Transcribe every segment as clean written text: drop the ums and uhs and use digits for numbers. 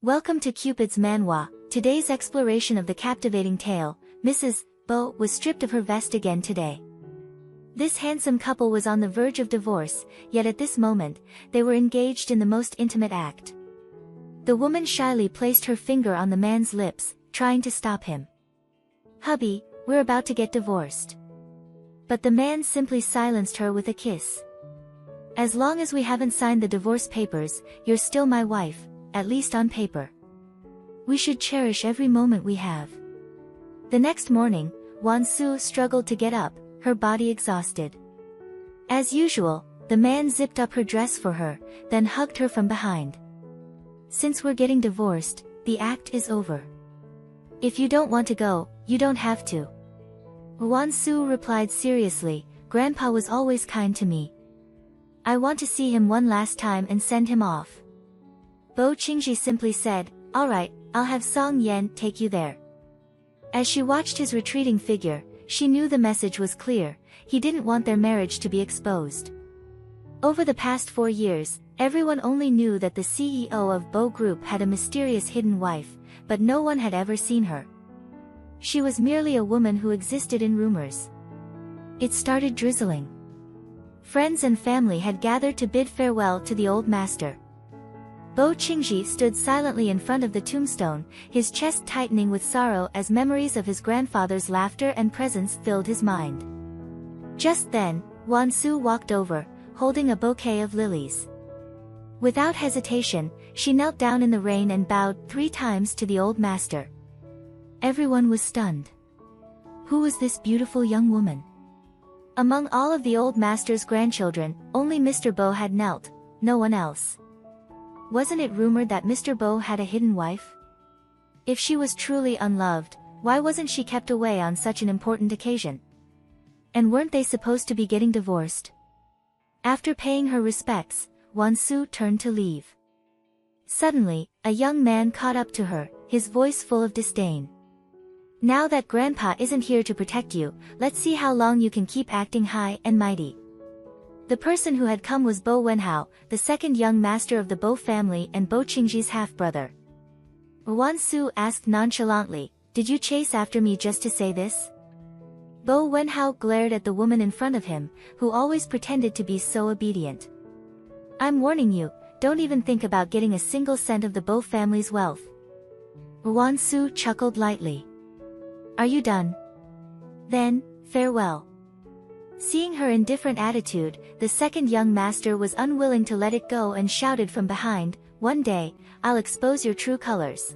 Welcome to Cupid's Manhwa. Today's exploration of the captivating tale. Mrs. Bo was stripped of her vest again today. This handsome couple was on the verge of divorce, yet at this moment, they were engaged in the most intimate act. The woman shyly placed her finger on the man's lips, trying to stop him. "Hubby, we're about to get divorced." But the man simply silenced her with a kiss. "As long as we haven't signed the divorce papers, you're still my wife, at least on paper. We should cherish every moment we have." The next morning, Won-soo struggled to get up, her body exhausted. As usual, the man zipped up her dress for her, then hugged her from behind. "Since we're getting divorced, the act is over. If you don't want to go, you don't have to." Won-soo replied seriously, "Grandpa was always kind to me. I want to see him one last time and send him off." Bo Qingji simply said, "Alright, I'll have Song Yen take you there." As she watched his retreating figure, she knew the message was clear: he didn't want their marriage to be exposed. Over the past 4 years, everyone only knew that the CEO of Bo Group had a mysterious hidden wife, but no one had ever seen her. She was merely a woman who existed in rumors. It started drizzling. Friends and family had gathered to bid farewell to the old master. Bo Qingji stood silently in front of the tombstone, his chest tightening with sorrow as memories of his grandfather's laughter and presence filled his mind. Just then, Won-soo walked over, holding a bouquet of lilies. Without hesitation, she knelt down in the rain and bowed 3 times to the old master. Everyone was stunned. Who was this beautiful young woman? Among all of the old master's grandchildren, only Mr. Bo had knelt, no one else. Wasn't it rumored that Mr. Bo had a hidden wife? If she was truly unloved, why wasn't she kept away on such an important occasion? And weren't they supposed to be getting divorced? After paying her respects, Won-soo turned to leave. Suddenly, a young man caught up to her, his voice full of disdain. "Now that Grandpa isn't here to protect you, let's see how long you can keep acting high and mighty." The person who had come was Bo Wenhao, the second young master of the Bo family and Bo Qingji's half-brother. Won-soo asked nonchalantly, "Did you chase after me just to say this?" Bo Wenhao glared at the woman in front of him, who always pretended to be so obedient. "I'm warning you, don't even think about getting a single cent of the Bo family's wealth." Won-soo chuckled lightly. "Are you done? Then, farewell." Seeing her indifferent attitude, the second young master was unwilling to let it go and shouted from behind, "One day, I'll expose your true colors."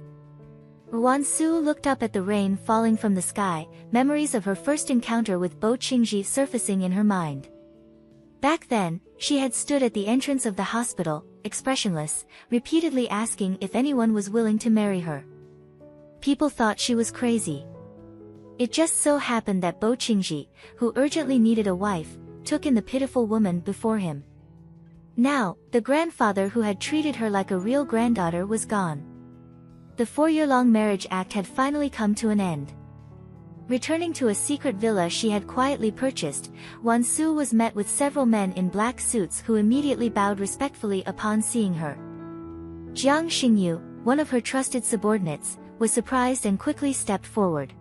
Won-soo looked up at the rain falling from the sky, memories of her first encounter with Bo Qingji surfacing in her mind. Back then, she had stood at the entrance of the hospital, expressionless, repeatedly asking if anyone was willing to marry her. People thought she was crazy. It just so happened that Bo Qingji, who urgently needed a wife, took in the pitiful woman before him. Now, the grandfather who had treated her like a real granddaughter was gone. The 4-year-long marriage act had finally come to an end. Returning to a secret villa she had quietly purchased, Won-soo was met with several men in black suits who immediately bowed respectfully upon seeing her. Jiang Xingyu, one of her trusted subordinates, was surprised and quickly stepped forward.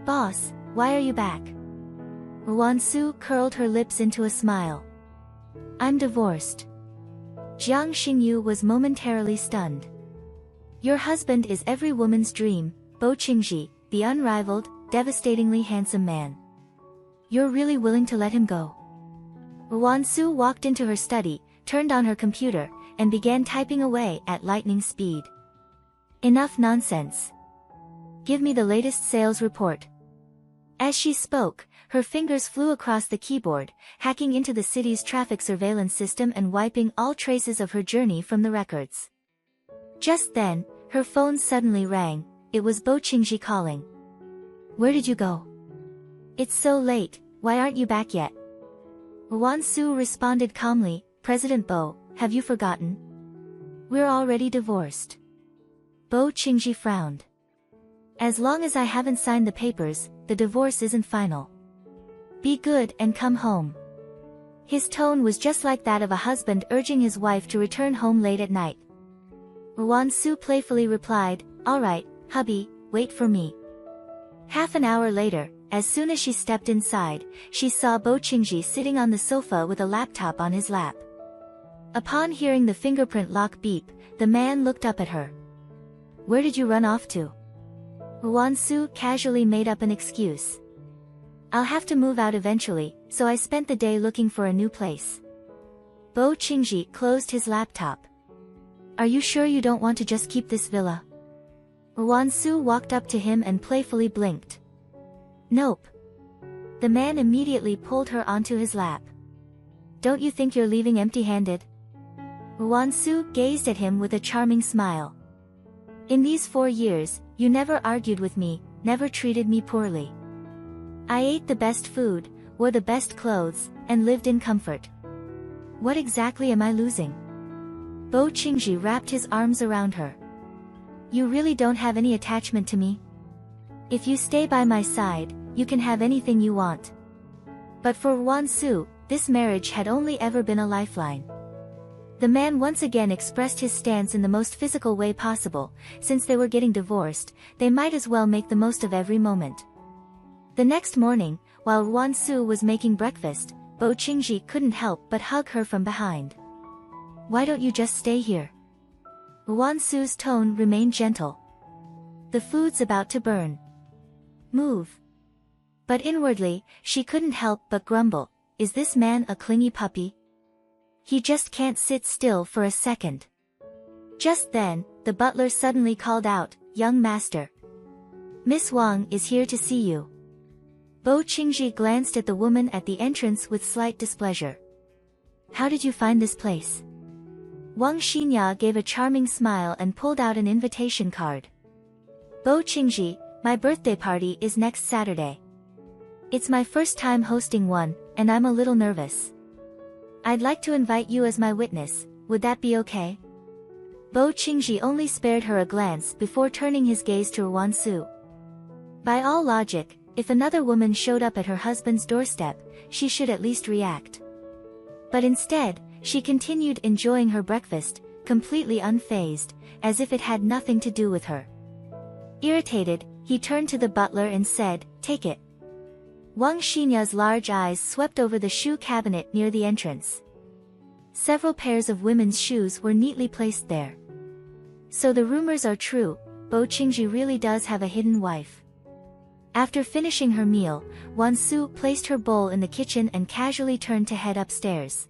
"Boss, why are you back?" Won-soo curled her lips into a smile. "I'm divorced." Jiang Xingyu was momentarily stunned. "Your husband is every woman's dream, Bo Qingji, the unrivaled, devastatingly handsome man. You're really willing to let him go?" Won-soo walked into her study, turned on her computer, and began typing away at lightning speed. "Enough nonsense. Give me the latest sales report." As she spoke, her fingers flew across the keyboard, hacking into the city's traffic surveillance system and wiping all traces of her journey from the records. Just then, her phone suddenly rang. It was Bo Qingji calling. "Where did you go? It's so late, why aren't you back yet?" Won-soo responded calmly, "President Bo, have you forgotten? We're already divorced." Bo Qingji frowned. "As long as I haven't signed the papers, the divorce isn't final. Be good and come home." His tone was just like that of a husband urging his wife to return home late at night. Won-soo playfully replied, alright, hubby, wait for me. Half an hour later, as soon as she stepped inside, she saw Bo Qingji sitting on the sofa with a laptop on his lap. Upon hearing the fingerprint lock beep, the man looked up at her. Where did you run off to? Won-soo casually made up an excuse. I'll have to move out eventually, so I spent the day looking for a new place. Bo Qingji closed his laptop. Are you sure you don't want to just keep this villa? Won-soo walked up to him and playfully blinked. Nope. The man immediately pulled her onto his lap. Don't you think you're leaving empty-handed? Won-soo gazed at him with a charming smile. In these 4 years, you never argued with me, never treated me poorly. I ate the best food, wore the best clothes, and lived in comfort. What exactly am I losing? Bo Qingji wrapped his arms around her. You really don't have any attachment to me? If you stay by my side, you can have anything you want. But for Won-soo, this marriage had only ever been a lifeline. The man once again expressed his stance in the most physical way possible. Since they were getting divorced, they might as well make the most of every moment. The next morning, while Won-soo was making breakfast, Bo Qingji couldn't help but hug her from behind. Why don't you just stay here? Won-soo's tone remained gentle. The food's about to burn. Move. But inwardly, she couldn't help but grumble, is this man a clingy puppy? He just can't sit still for a second. Just then, the butler suddenly called out, young master. Miss Wang is here to see you. Bo Qingji glanced at the woman at the entrance with slight displeasure. How did you find this place? Wang Xinya gave a charming smile and pulled out an invitation card. Bo Qingji, my birthday party is next Saturday. It's my first time hosting one, and I'm a little nervous. I'd like to invite you as my witness, would that be okay? Bo Qingji only spared her a glance before turning his gaze to Won-soo. By all logic, if another woman showed up at her husband's doorstep, she should at least react. But instead, she continued enjoying her breakfast, completely unfazed, as if it had nothing to do with her. Irritated, he turned to the butler and said, take it. Wang Xinya's large eyes swept over the shoe cabinet near the entrance. Several pairs of women's shoes were neatly placed there. So the rumors are true, Bo Qingji really does have a hidden wife. After finishing her meal, Won-soo placed her bowl in the kitchen and casually turned to head upstairs.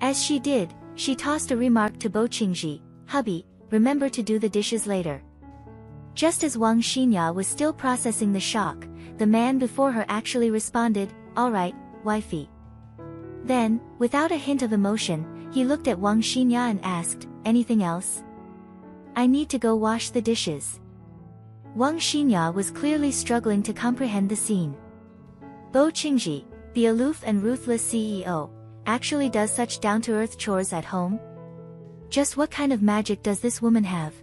As she did, she tossed a remark to Bo Qingji, hubby, remember to do the dishes later. Just as Wang Xinya was still processing the shock, the man before her actually responded, alright, wifey. Then, without a hint of emotion, he looked at Wang Xinya and asked, anything else? I need to go wash the dishes. Wang Xinya was clearly struggling to comprehend the scene. Bo Qingji, the aloof and ruthless CEO, actually does such down-to-earth chores at home? Just what kind of magic does this woman have?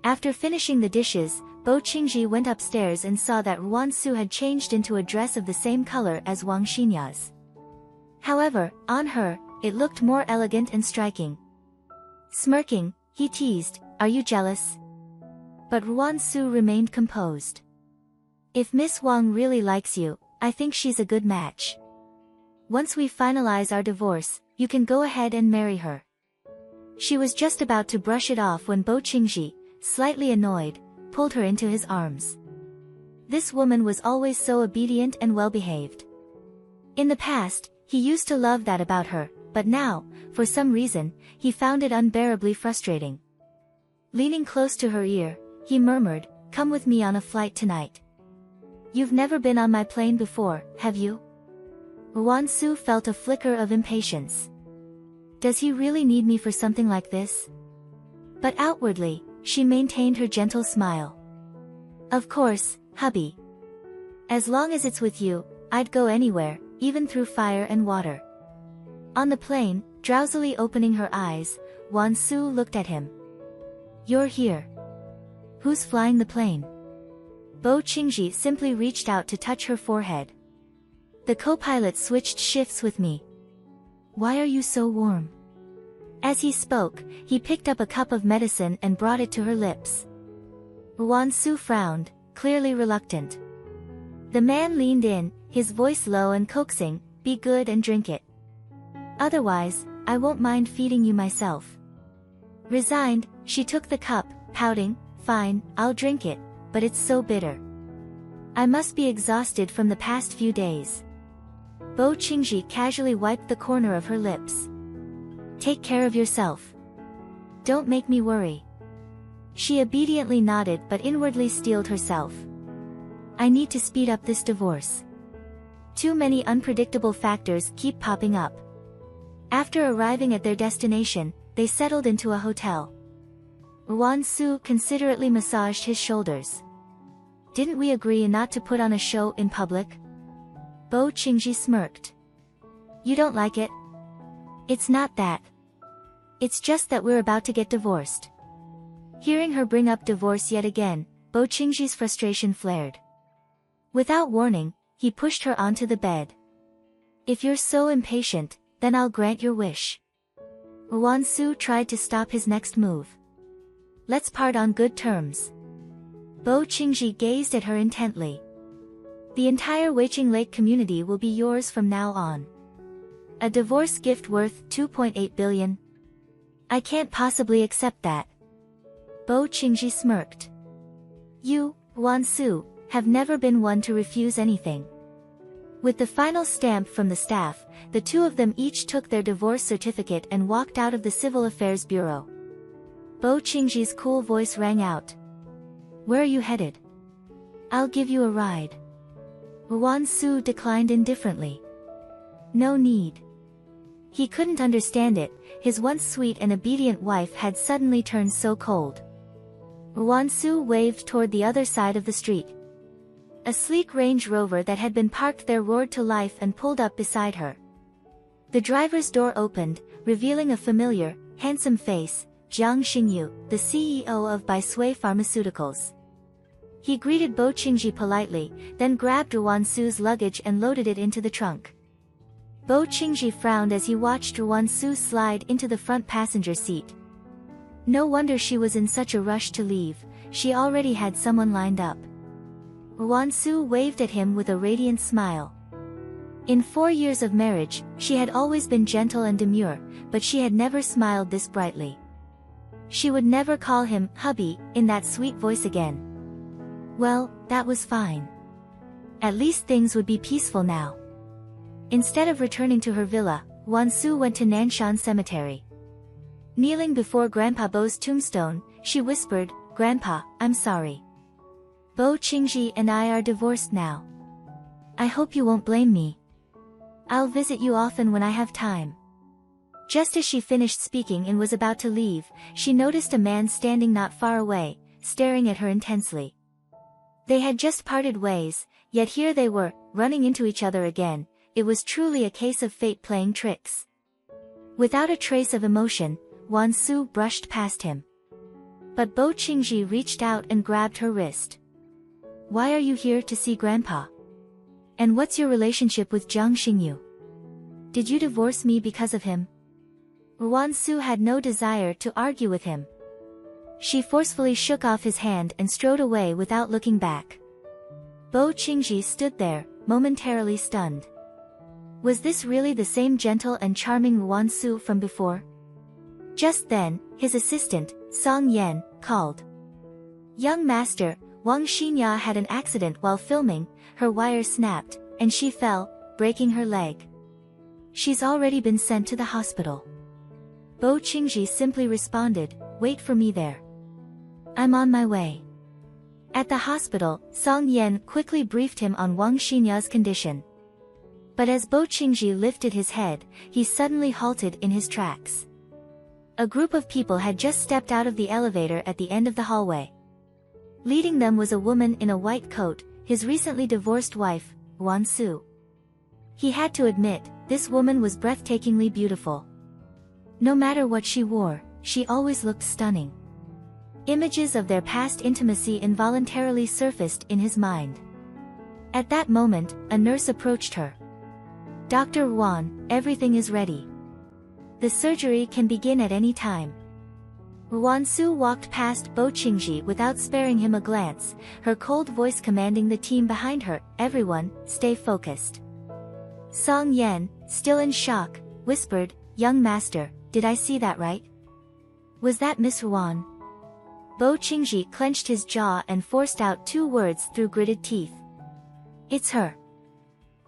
After finishing the dishes, Bo Qingji went upstairs and saw that Won-soo had changed into a dress of the same color as Wang Xinya's. However, on her, it looked more elegant and striking. Smirking, he teased, are you jealous? But Won-soo remained composed. If Miss Wang really likes you, I think she's a good match. Once we finalize our divorce, you can go ahead and marry her. She was just about to brush it off when Bo Qingji, slightly annoyed, pulled her into his arms. This woman was always so obedient and well-behaved. In the past, he used to love that about her, but now, for some reason, he found it unbearably frustrating. Leaning close to her ear, he murmured, come with me on a flight tonight. You've never been on my plane before, have you? Won-soo felt a flicker of impatience. Does he really need me for something like this? But outwardly, she maintained her gentle smile. Of course, hubby. As long as it's with you, I'd go anywhere, even through fire and water. On the plane, drowsily opening her eyes, Won-soo looked at him. You're here. Who's flying the plane? Bo Qingji simply reached out to touch her forehead. The co-pilot switched shifts with me. Why are you so warm? As he spoke, he picked up a cup of medicine and brought it to her lips. Won-soo frowned, clearly reluctant. The man leaned in, his voice low and coaxing, "Be good and drink it. Otherwise, I won't mind feeding you myself." Resigned, she took the cup, pouting, "Fine, I'll drink it, but it's so bitter. I must be exhausted from the past few days." Bo Qingji casually wiped the corner of her lips. "Take care of yourself. Don't make me worry." She obediently nodded but inwardly steeled herself. "I need to speed up this divorce. Too many unpredictable factors keep popping up." After arriving at their destination, they settled into a hotel. Won-soo considerately massaged his shoulders. "Didn't we agree not to put on a show in public?" Bo Qingji smirked. "You don't like it?" "It's not that. It's just that we're about to get divorced." Hearing her bring up divorce yet again, Bo Qingji's frustration flared. Without warning, he pushed her onto the bed. "If you're so impatient, then I'll grant your wish." Won-soo tried to stop his next move. "Let's part on good terms." Bo Qingji gazed at her intently. "The entire Weiqing Lake community will be yours from now on. A divorce gift worth 2.8 billion. I can't possibly accept that." Bo Qingji smirked. "You, Won-soo, have never been one to refuse anything." With the final stamp from the staff, the two of them each took their divorce certificate and walked out of the Civil Affairs Bureau. Bo Qingji's cool voice rang out. "Where are you headed?" "I'll give you a ride." Won-soo declined indifferently. "No need." He couldn't understand it, his once sweet and obedient wife had suddenly turned so cold. Won-soo waved toward the other side of the street. A sleek Range Rover that had been parked there roared to life and pulled up beside her. The driver's door opened, revealing a familiar, handsome face, Jiang Xingyu, the CEO of Baisui Pharmaceuticals. He greeted Bo Qingji politely, then grabbed Won-soo's luggage and loaded it into the trunk. Bo Qingji frowned as he watched Won-soo slide into the front passenger seat. No wonder she was in such a rush to leave, she already had someone lined up. Won-soo waved at him with a radiant smile. In 4 years of marriage, she had always been gentle and demure, but she had never smiled this brightly. She would never call him hubby in that sweet voice again. Well, that was fine. At least things would be peaceful now. Instead of returning to her villa, Won-soo went to Nanshan Cemetery. Kneeling before Grandpa Bo's tombstone, she whispered, "Grandpa, I'm sorry. Bo Qingji and I are divorced now. I hope you won't blame me. I'll visit you often when I have time." Just as she finished speaking and was about to leave, she noticed a man standing not far away, staring at her intensely. They had just parted ways, yet here they were, running into each other again. It was truly a case of fate playing tricks. Without a trace of emotion, Won-soo brushed past him. But Bo Qingji reached out and grabbed her wrist. "Why are you here to see Grandpa? And what's your relationship with Jiang Xingyu? Did you divorce me because of him?" Won-soo had no desire to argue with him. She forcefully shook off his hand and strode away without looking back. Bo Qingji stood there, momentarily stunned. Was this really the same gentle and charming Won-soo from before? Just then, his assistant, Song Yen, called. "Young master, Wang Xinya had an accident while filming, her wire snapped, and she fell, breaking her leg. She's already been sent to the hospital." Bo Qingji simply responded, "Wait for me there. I'm on my way." At the hospital, Song Yen quickly briefed him on Wang Xinya's condition. But as Bo Qingji lifted his head, he suddenly halted in his tracks. A group of people had just stepped out of the elevator at the end of the hallway. Leading them was a woman in a white coat, his recently divorced wife, Won-soo. He had to admit, this woman was breathtakingly beautiful. No matter what she wore, she always looked stunning. Images of their past intimacy involuntarily surfaced in his mind. At that moment, a nurse approached her. "Dr. Wan, everything is ready." The surgery can begin at any time. Ruansu walked past Bo Qingji without sparing him a glance, her cold voice commanding the team behind her, "Everyone, stay focused." Song Yan, still in shock, whispered, "Young master, did I see that right? Was that Miss Ruan?" Bo Qingji clenched his jaw and forced out 2 words through gritted teeth. "It's her.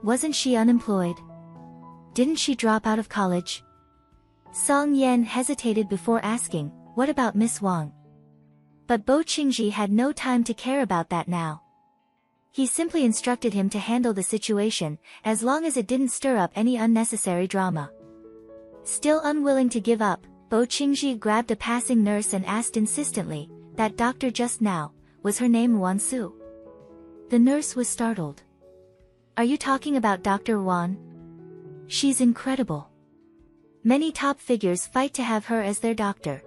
Wasn't she unemployed? Didn't she drop out of college?" Song Yan hesitated before asking, "What about Miss Wang?" But Bo Qingji had no time to care about that now. He simply instructed him to handle the situation, as long as it didn't stir up any unnecessary drama. Still unwilling to give up, Bo Qingji grabbed a passing nurse and asked insistently, "That doctor just now, was her name Ruansu?" The nurse was startled. "Are you talking about Dr. Ruan? She's incredible. Many top figures fight to have her as their doctor."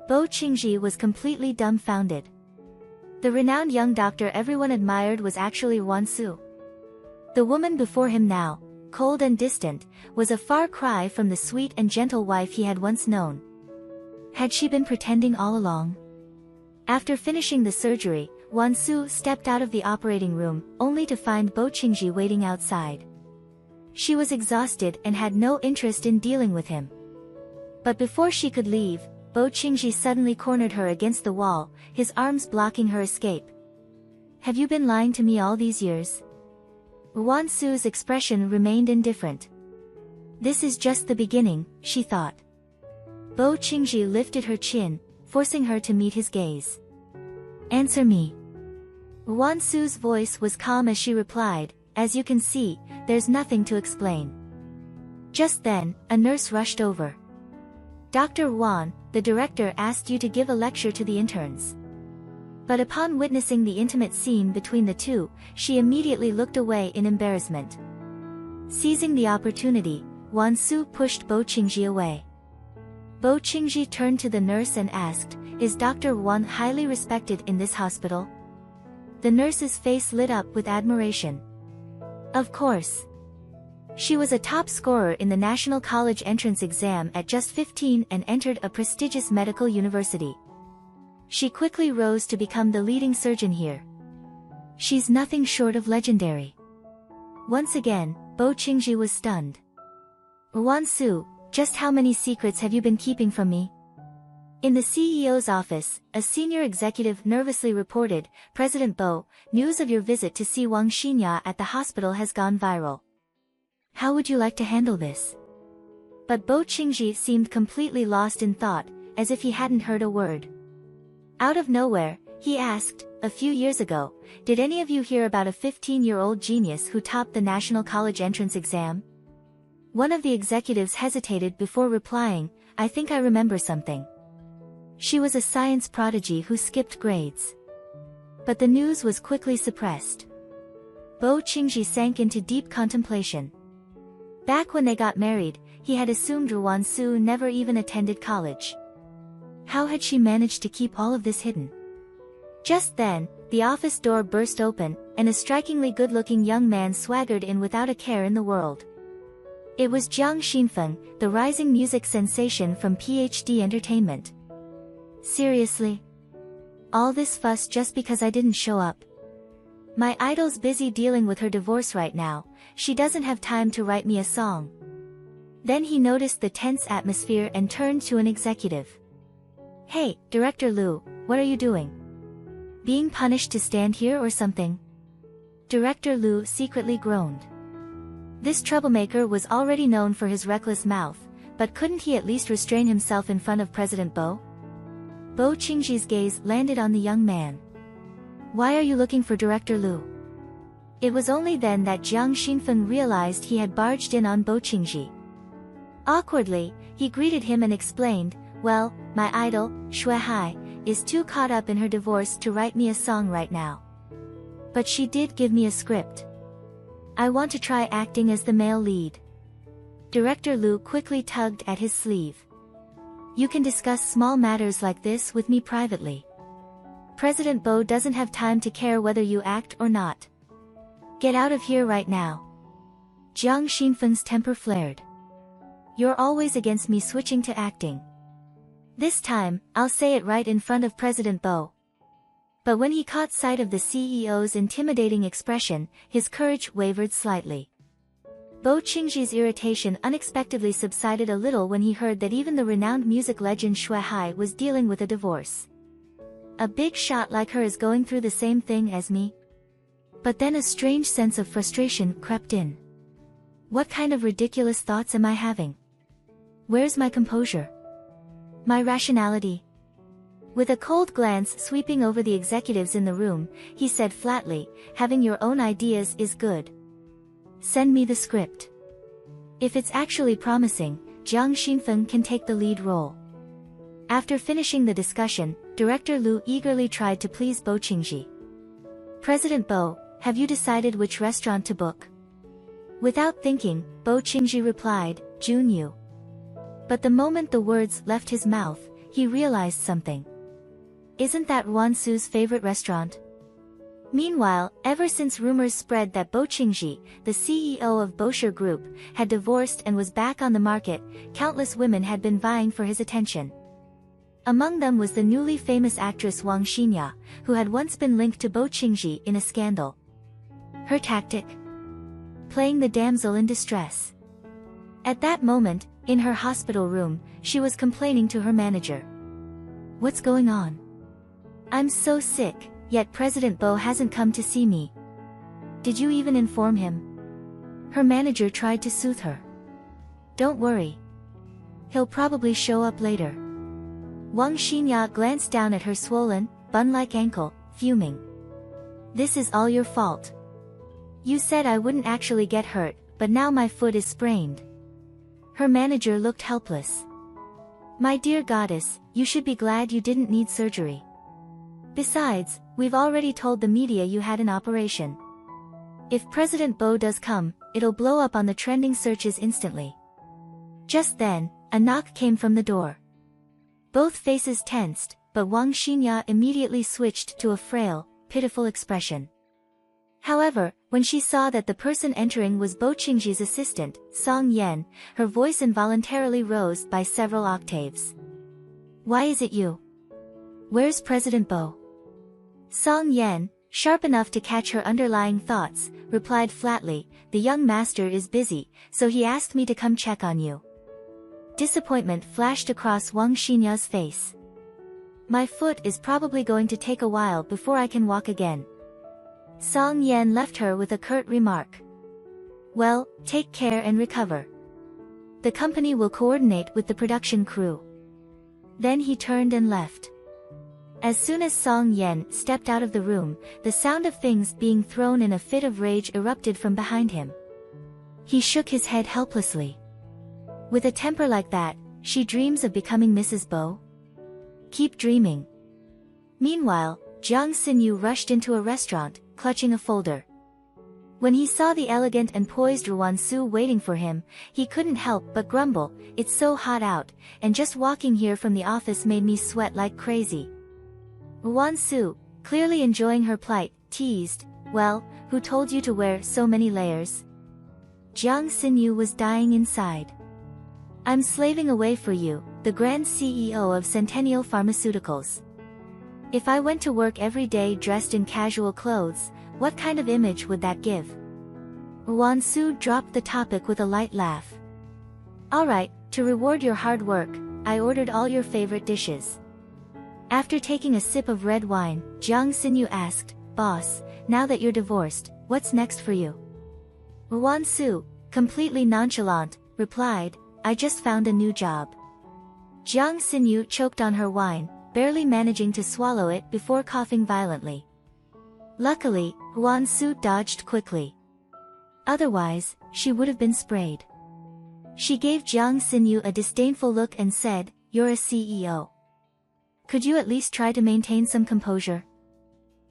Bo Qingji was completely dumbfounded. The renowned young doctor everyone admired was actually Ruansu. The woman before him now, cold and distant, was a far cry from the sweet and gentle wife he had once known. Had she been pretending all along? After finishing the surgery, Ruansu stepped out of the operating room, only to find Bo Qingji waiting outside. She was exhausted and had no interest in dealing with him. But before she could leave, Bo Qingji suddenly cornered her against the wall, his arms blocking her escape. "Have you been lying to me all these years?" Ruansu's expression remained indifferent. "This is just the beginning," she thought. Bo Qingji lifted her chin, forcing her to meet his gaze. "Answer me." Ruansu's voice was calm as she replied, "As you can see, there's nothing to explain." Just then, a nurse rushed over. "Dr. Ruan, the director asked you to give a lecture to the interns." But upon witnessing the intimate scene between the two, she immediately looked away in embarrassment. Seizing the opportunity, Ruansu pushed Bo Qingji away. Bo Qingji turned to the nurse and asked, "Is Dr. Ruan highly respected in this hospital?" The nurse's face lit up with admiration. "Of course. She was a top scorer in the National College entrance exam at just 15 and entered a prestigious medical university. She quickly rose to become the leading surgeon here. She's nothing short of legendary." Once again, Bo Qingji was stunned. "Ruansu, just how many secrets have you been keeping from me?" In the CEO's office, a senior executive nervously reported, "President Bo, news of your visit to see Wang Xinya at the hospital has gone viral. How would you like to handle this?" But Bo Qingji seemed completely lost in thought, as if he hadn't heard a word. Out of nowhere, he asked, "A few years ago, did any of you hear about a 15-year-old genius who topped the National College entrance exam?" One of the executives hesitated before replying, "I think I remember something. She was a science prodigy who skipped grades." But the news was quickly suppressed. Bo Qingji sank into deep contemplation. Back when they got married, he had assumed Ruansu never even attended college. How had she managed to keep all of this hidden? Just then, the office door burst open, and a strikingly good-looking young man swaggered in without a care in the world. It was Jiang Xinfeng, the rising music sensation from PhD Entertainment. "Seriously? All this fuss just because I didn't show up? My idol's busy dealing with her divorce right now, she doesn't have time to write me a song." Then he noticed the tense atmosphere and turned to an executive. "Hey, Director Liu, what are you doing? Being punished to stand here or something?" Director Liu secretly groaned. This troublemaker was already known for his reckless mouth, but couldn't he at least restrain himself in front of President Bo? Bo Qingji's gaze landed on the young man. "Why are you looking for Director Liu?" It was only then that Jiang Xinfeng realized he had barged in on Bo Qingji. Awkwardly, he greeted him and explained, "Well, my idol, Shui Hai, is too caught up in her divorce to write me a song right now. But she did give me a script. I want to try acting as the male lead." Director Liu quickly tugged at his sleeve. "You can discuss small matters like this with me privately. President Bo doesn't have time to care whether you act or not. Get out of here right now." Jiang Xinfeng's temper flared. You're always against me switching to acting. This time, I'll say it right in front of President Bo. But when he caught sight of the CEO's intimidating expression, his courage wavered slightly. Bo Qingji's irritation unexpectedly subsided a little when he heard that even the renowned music legend Shui Hai was dealing with a divorce. A big shot like her is going through the same thing as me? But then a strange sense of frustration crept in. What kind of ridiculous thoughts am I having? Where's my composure? My rationality? With a cold glance sweeping over the executives in the room, he said flatly, having your own ideas is good. Send me the script. If it's actually promising, Jiang Xinfen can take the lead role. After finishing the discussion, Director Lu eagerly tried to please Bo Qingji. President Bo, have you decided which restaurant to book? Without thinking, Bo Qingji replied, Junyu. But the moment the words left his mouth, he realized something. Isn't that Wan Su's favorite restaurant? Meanwhile, ever since rumors spread that Bo Qingji, the CEO of Bosher Group, had divorced and was back on the market, countless women had been vying for his attention. Among them was the newly famous actress Wang Xinya, who had once been linked to Bo Qingji in a scandal. Her tactic? Playing the damsel in distress. At that moment, in her hospital room, she was complaining to her manager. What's going on? I'm so sick, yet President Bo hasn't come to see me. Did you even inform him? Her manager tried to soothe her. Don't worry. He'll probably show up later. Wang Xinya glanced down at her swollen, bun-like ankle, fuming. This is all your fault. You said I wouldn't actually get hurt, but now my foot is sprained. Her manager looked helpless. My dear goddess, you should be glad you didn't need surgery. Besides, we've already told the media you had an operation. If President Bo does come, it'll blow up on the trending searches instantly. Just then, a knock came from the door. Both faces tensed, but Wang Xinya immediately switched to a frail, pitiful expression. However, when she saw that the person entering was Bo Qingji's assistant, Song Yan, her voice involuntarily rose by several octaves. Why is it you? Where's President Bo? Song Yan, sharp enough to catch her underlying thoughts, replied flatly, the young master is busy, so he asked me to come check on you. Disappointment flashed across Wang Xinya's face. My foot is probably going to take a while before I can walk again. Song Yan left her with a curt remark. Well, take care and recover. The company will coordinate with the production crew. Then he turned and left. As soon as Song Yan stepped out of the room, the sound of things being thrown in a fit of rage erupted from behind him. He shook his head helplessly. With a temper like that, she dreams of becoming Mrs. Bo? Keep dreaming. Meanwhile, Jiang Xinyu rushed into a restaurant, clutching a folder. When he saw the elegant and poised Ruan Su waiting for him, he couldn't help but grumble, it's so hot out, and just walking here from the office made me sweat like crazy. Ruan Su, clearly enjoying her plight, teased, well, who told you to wear so many layers? Jiang Xinyu was dying inside. I'm slaving away for you, the grand CEO of Centennial Pharmaceuticals. If I went to work every day dressed in casual clothes, what kind of image would that give? Ruan Su dropped the topic with a light laugh. Alright, to reward your hard work, I ordered all your favorite dishes. After taking a sip of red wine, Jiang Xinyu asked, Boss, now that you're divorced, what's next for you? Ruan Su, completely nonchalant, replied, I just found a new job. Jiang Xinyu choked on her wine, barely managing to swallow it before coughing violently. Luckily, Ruan Su dodged quickly. Otherwise, she would have been sprayed. She gave Jiang Xinyu a disdainful look and said, You're a CEO. Could you at least try to maintain some composure?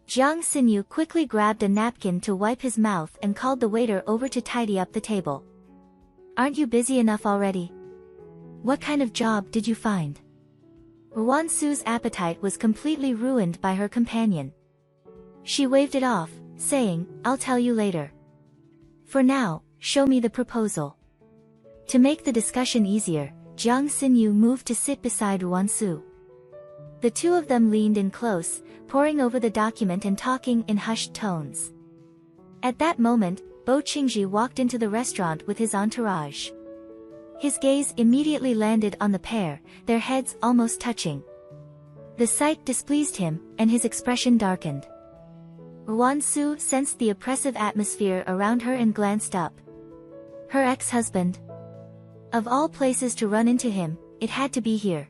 Jiang Xinyu quickly grabbed a napkin to wipe his mouth and called the waiter over to tidy up the table. Aren't you busy enough already? What kind of job did you find? Ruan Su's appetite was completely ruined by her companion. She waved it off, saying, I'll tell you later. For now, show me the proposal. To make the discussion easier, Jiang Xinyu moved to sit beside Ruansu. The two of them leaned in close, poring over the document and talking in hushed tones. At that moment, Bo Qingji walked into the restaurant with his entourage. His gaze immediately landed on the pair, their heads almost touching. The sight displeased him, and his expression darkened. Ruansu sensed the oppressive atmosphere around her and glanced up. Her ex-husband. Of all places to run into him, it had to be here.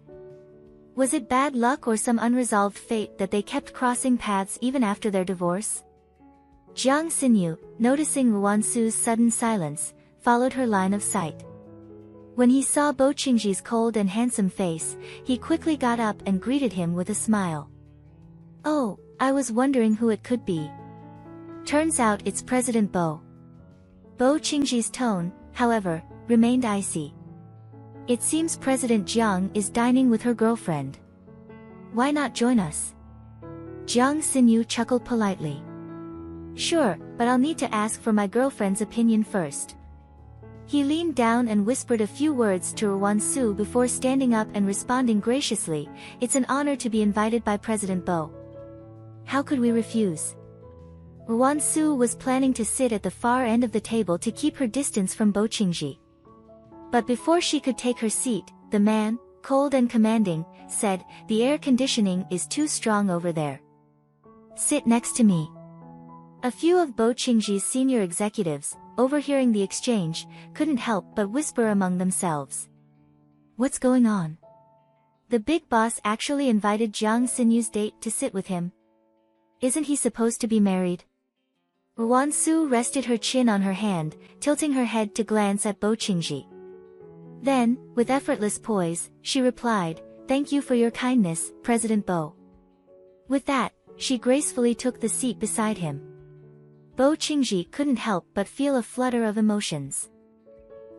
Was it bad luck or some unresolved fate that they kept crossing paths even after their divorce? Jiang Xinyu, noticing Ruansu's sudden silence, followed her line of sight. When he saw Bo Qingji's cold and handsome face, he quickly got up and greeted him with a smile. "Oh, I was wondering who it could be. Turns out it's President Bo." Bo Qingji's tone, however, remained icy. "It seems President Jiang is dining with her girlfriend. Why not join us?" Jiang Xinyu chuckled politely. "Sure, but I'll need to ask for my girlfriend's opinion first." He leaned down and whispered a few words to Ruansu before standing up and responding graciously, "It's an honor to be invited by President Bo. How could we refuse?" Ruansu was planning to sit at the far end of the table to keep her distance from Bo Qingji. But before she could take her seat, the man, cold and commanding, said, "The air conditioning is too strong over there. Sit next to me." A few of Bo Qingji's senior executives, overhearing the exchange, couldn't help but whisper among themselves. "What's going on? The big boss actually invited Jiang Xinyu's date to sit with him. Isn't he supposed to be married?" Ruansu rested her chin on her hand, tilting her head to glance at Bo Qingji. Then, with effortless poise, she replied, "Thank you for your kindness, President Bo." With that, she gracefully took the seat beside him. Bo Qingji couldn't help but feel a flutter of emotions.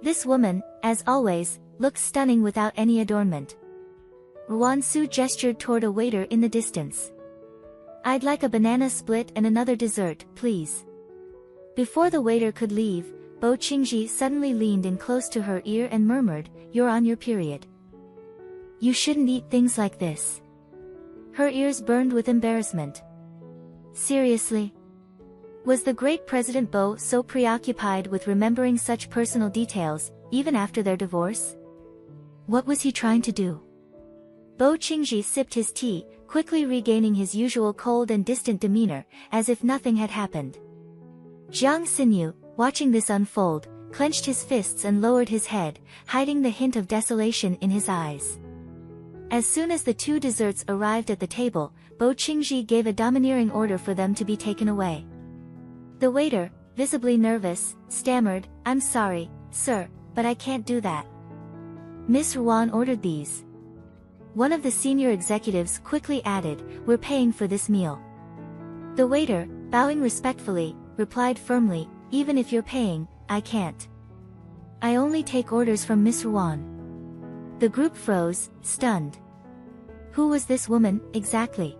This woman, as always, looked stunning without any adornment. Ruansu gestured toward a waiter in the distance. "I'd like a banana split and another dessert, please." Before the waiter could leave, Bo Qingji suddenly leaned in close to her ear and murmured, "You're on your period. You shouldn't eat things like this." Her ears burned with embarrassment. Seriously? Was the great President Bo so preoccupied with remembering such personal details, even after their divorce? What was he trying to do? Bo Qingji sipped his tea, quickly regaining his usual cold and distant demeanor, as if nothing had happened. Jiang Xinyu, watching this unfold, clenched his fists and lowered his head, hiding the hint of desolation in his eyes. As soon as the two desserts arrived at the table, Bo Qingji gave a domineering order for them to be taken away. The waiter, visibly nervous, stammered, "I'm sorry, sir, but I can't do that. Miss Ruan ordered these." One of the senior executives quickly added, "We're paying for this meal." The waiter, bowing respectfully, replied firmly, "Even if you're paying, I can't. I only take orders from Miss Ruan." The group froze, stunned. Who was this woman, exactly?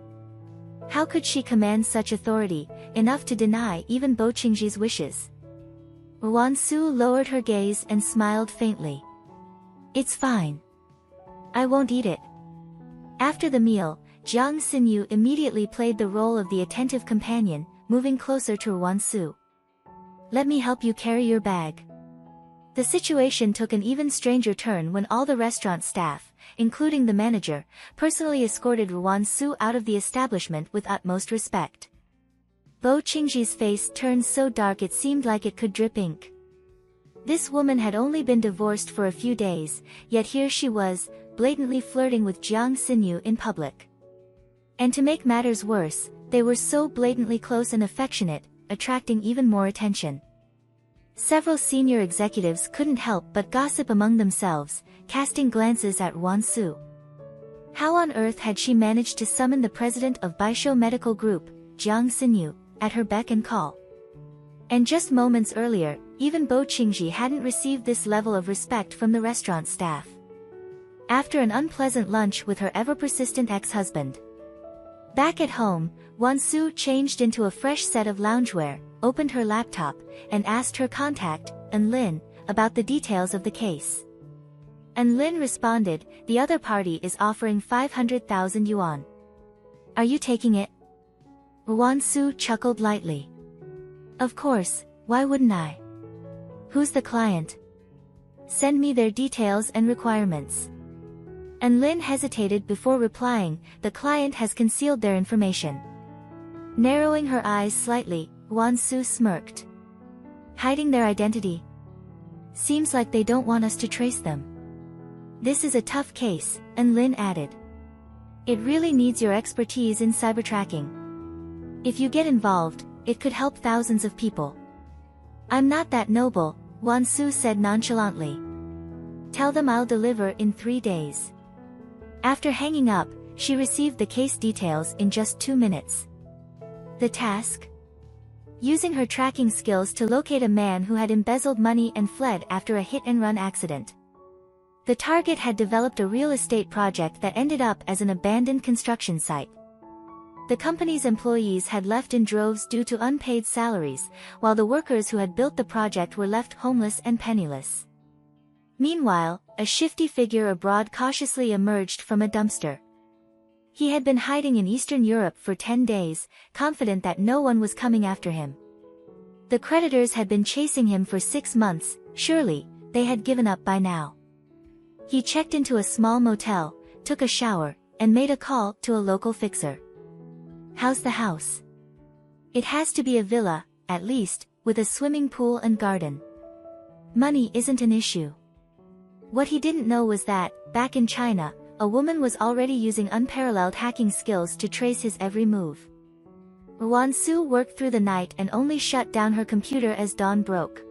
How could she command such authority, enough to deny even Bo Qingji's wishes? Ruansu lowered her gaze and smiled faintly. "It's fine. I won't eat it." After the meal, Jiang Xinyu immediately played the role of the attentive companion, moving closer to Ruansu. "Let me help you carry your bag." The situation took an even stranger turn when all the restaurant staff, including the manager, personally escorted Ruansu out of the establishment with utmost respect. Bo Qingji's face turned so dark it seemed like it could drip ink. This woman had only been divorced for a few days, yet here she was, blatantly flirting with Jiang Xinyu in public. And to make matters worse, they were so blatantly close and affectionate, attracting even more attention. Several senior executives couldn't help but gossip among themselves, casting glances at Ruansu. How on earth had she managed to summon the president of Baisho Medical Group, Jiang Xinyu, at her beck and call? And just moments earlier, even Bo Qingji hadn't received this level of respect from the restaurant staff. After an unpleasant lunch with her ever-persistent ex-husband. Back at home, Ruansu changed into a fresh set of loungewear, opened her laptop, and asked her contact, Lin, about the details of the case. And Lin responded, the other party is offering 500,000 yuan. Are you taking it? Wansu chuckled lightly. Of course, why wouldn't I? Who's the client? Send me their details and requirements. And Lin hesitated before replying, the client has concealed their information. Narrowing her eyes slightly, Wansu smirked. Hiding their identity? Seems like they don't want us to trace them. This is a tough case, and Lin added. It really needs your expertise in cyber tracking. If you get involved, it could help thousands of people. I'm not that noble, Wansu said nonchalantly. Tell them I'll deliver in 3 days. After hanging up, she received the case details in just 2 minutes. The task? Using her tracking skills to locate a man who had embezzled money and fled after a hit-and-run accident. The target had developed a real estate project that ended up as an abandoned construction site. The company's employees had left in droves due to unpaid salaries, while the workers who had built the project were left homeless and penniless. Meanwhile, a shifty figure abroad cautiously emerged from a dumpster. He had been hiding in Eastern Europe for 10 days, confident that no one was coming after him. The creditors had been chasing him for 6 months, surely, they had given up by now. He checked into a small motel, took a shower, and made a call to a local fixer. How's the house? It has to be a villa, at least, with a swimming pool and garden. Money isn't an issue. What he didn't know was that, back in China, a woman was already using unparalleled hacking skills to trace his every move. Wansu worked through the night and only shut down her computer as dawn broke.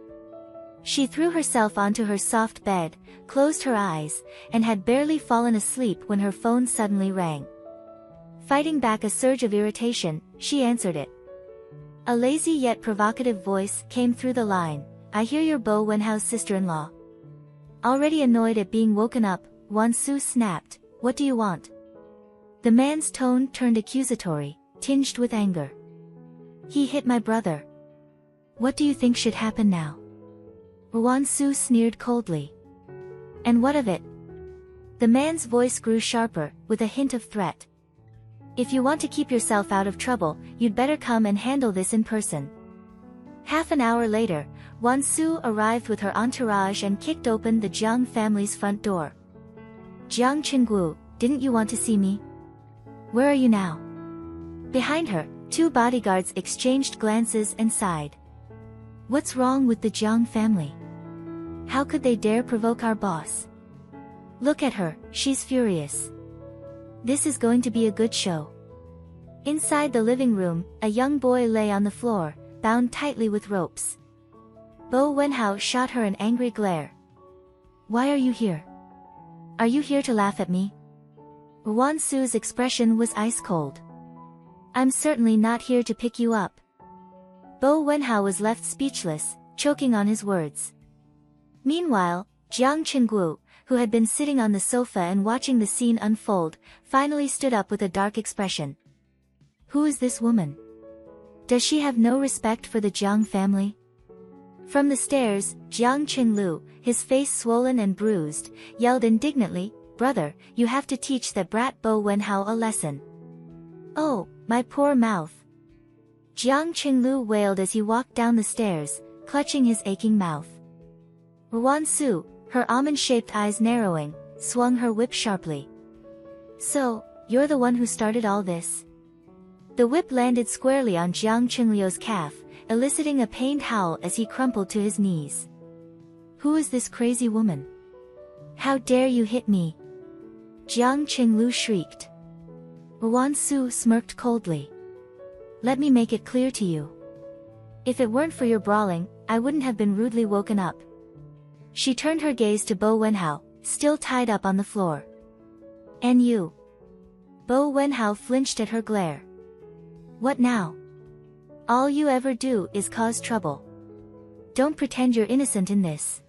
She threw herself onto her soft bed, closed her eyes, and had barely fallen asleep when her phone suddenly rang. Fighting back a surge of irritation, she answered it. A lazy yet provocative voice came through the line. I hear you're Bo Wenhao's sister-in-law. Already annoyed at being woken up, Wansu snapped, what do you want? The man's tone turned accusatory, tinged with anger. He hit my brother. What do you think should happen now? Wansu sneered coldly. And what of it? The man's voice grew sharper, with a hint of threat. If you want to keep yourself out of trouble, you'd better come and handle this in person. Half an hour later, Wansu arrived with her entourage and kicked open the Jiang family's front door. Jiang Qinggu, didn't you want to see me? Where are you now? Behind her, 2 bodyguards exchanged glances and sighed. What's wrong with the Jiang family? How could they dare provoke our boss? Look at her, she's furious. This is going to be a good show. Inside the living room, a young boy lay on the floor, bound tightly with ropes. Bo Wenhao shot her an angry glare. Why are you here? Are you here to laugh at me? Wansu's expression was ice-cold. I'm certainly not here to pick you up. Bo Wenhao was left speechless, choking on his words. Meanwhile, Jiang Qinggu, who had been sitting on the sofa and watching the scene unfold, finally stood up with a dark expression. Who is this woman? Does she have no respect for the Jiang family? From the stairs, Jiang Qinglu, his face swollen and bruised, yelled indignantly, Brother, you have to teach that brat Bo Wenhao a lesson. Oh, my poor mouth. Jiang Qinglu wailed as he walked down the stairs, clutching his aching mouth. Wansu, her almond-shaped eyes narrowing, swung her whip sharply. So, you're the one who started all this? The whip landed squarely on Jiang Qingliu's calf, eliciting a pained howl as he crumpled to his knees. Who is this crazy woman? How dare you hit me? Jiang Qinglu shrieked. Wansu smirked coldly. Let me make it clear to you. If it weren't for your brawling, I wouldn't have been rudely woken up. She turned her gaze to Bo Wenhao, still tied up on the floor. And you? Bo Wenhao flinched at her glare. What now? All you ever do is cause trouble. Don't pretend you're innocent in this.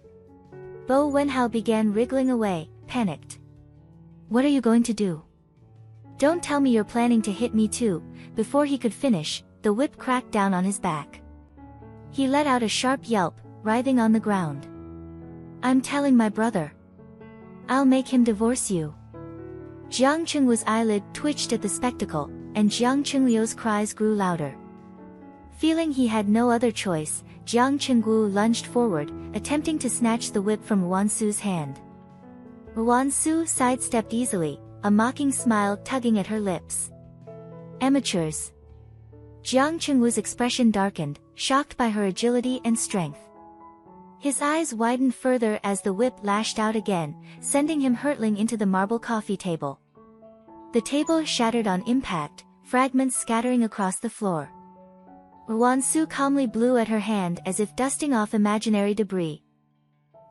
Bo Wenhao began wriggling away, panicked. What are you going to do? Don't tell me you're planning to hit me too. Before he could finish, the whip cracked down on his back. He let out a sharp yelp, writhing on the ground. I'm telling my brother. I'll make him divorce you. Jiang Chenglu's eyelid twitched at the spectacle, and Jiang Chengliu's cries grew louder. Feeling he had no other choice, Jiang Chenglu lunged forward, attempting to snatch the whip from Wansu's hand. Wansu sidestepped easily, a mocking smile tugging at her lips. Amateurs. Jiang Chenglu's expression darkened, shocked by her agility and strength. His eyes widened further as the whip lashed out again, sending him hurtling into the marble coffee table. The table shattered on impact, fragments scattering across the floor. Wansu calmly blew at her hand as if dusting off imaginary debris.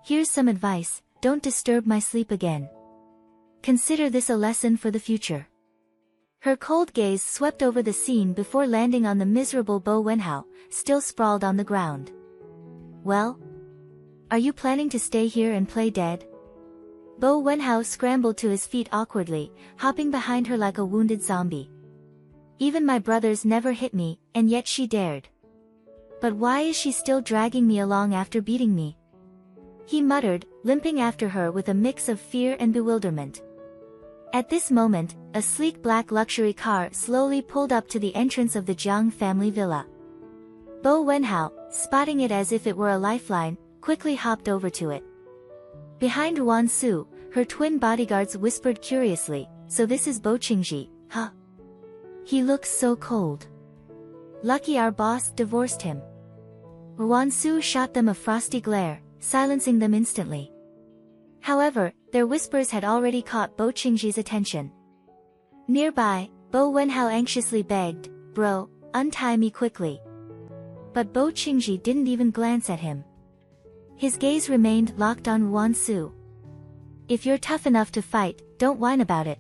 Here's some advice, don't disturb my sleep again. Consider this a lesson for the future. Her cold gaze swept over the scene before landing on the miserable Bo Wenhao, still sprawled on the ground. Well? Are you planning to stay here and play dead? Bo Wenhao scrambled to his feet awkwardly, hopping behind her like a wounded zombie. Even my brothers never hit me, and yet she dared. But why is she still dragging me along after beating me? He muttered, limping after her with a mix of fear and bewilderment. At this moment, a sleek black luxury car slowly pulled up to the entrance of the Jiang family villa. Bo Wenhao, spotting it as if it were a lifeline, quickly hopped over to it. Behind Wansu, her twin bodyguards whispered curiously, so this is Bo Qingji, huh? He looks so cold. Lucky our boss divorced him. Wansu shot them a frosty glare, silencing them instantly. However, their whispers had already caught Bo Qingji's attention. Nearby, Bo Wenhao anxiously begged, "Bro, untie me quickly." But Bo Qingji didn't even glance at him. His gaze remained locked on Wansu. If you're tough enough to fight, don't whine about it.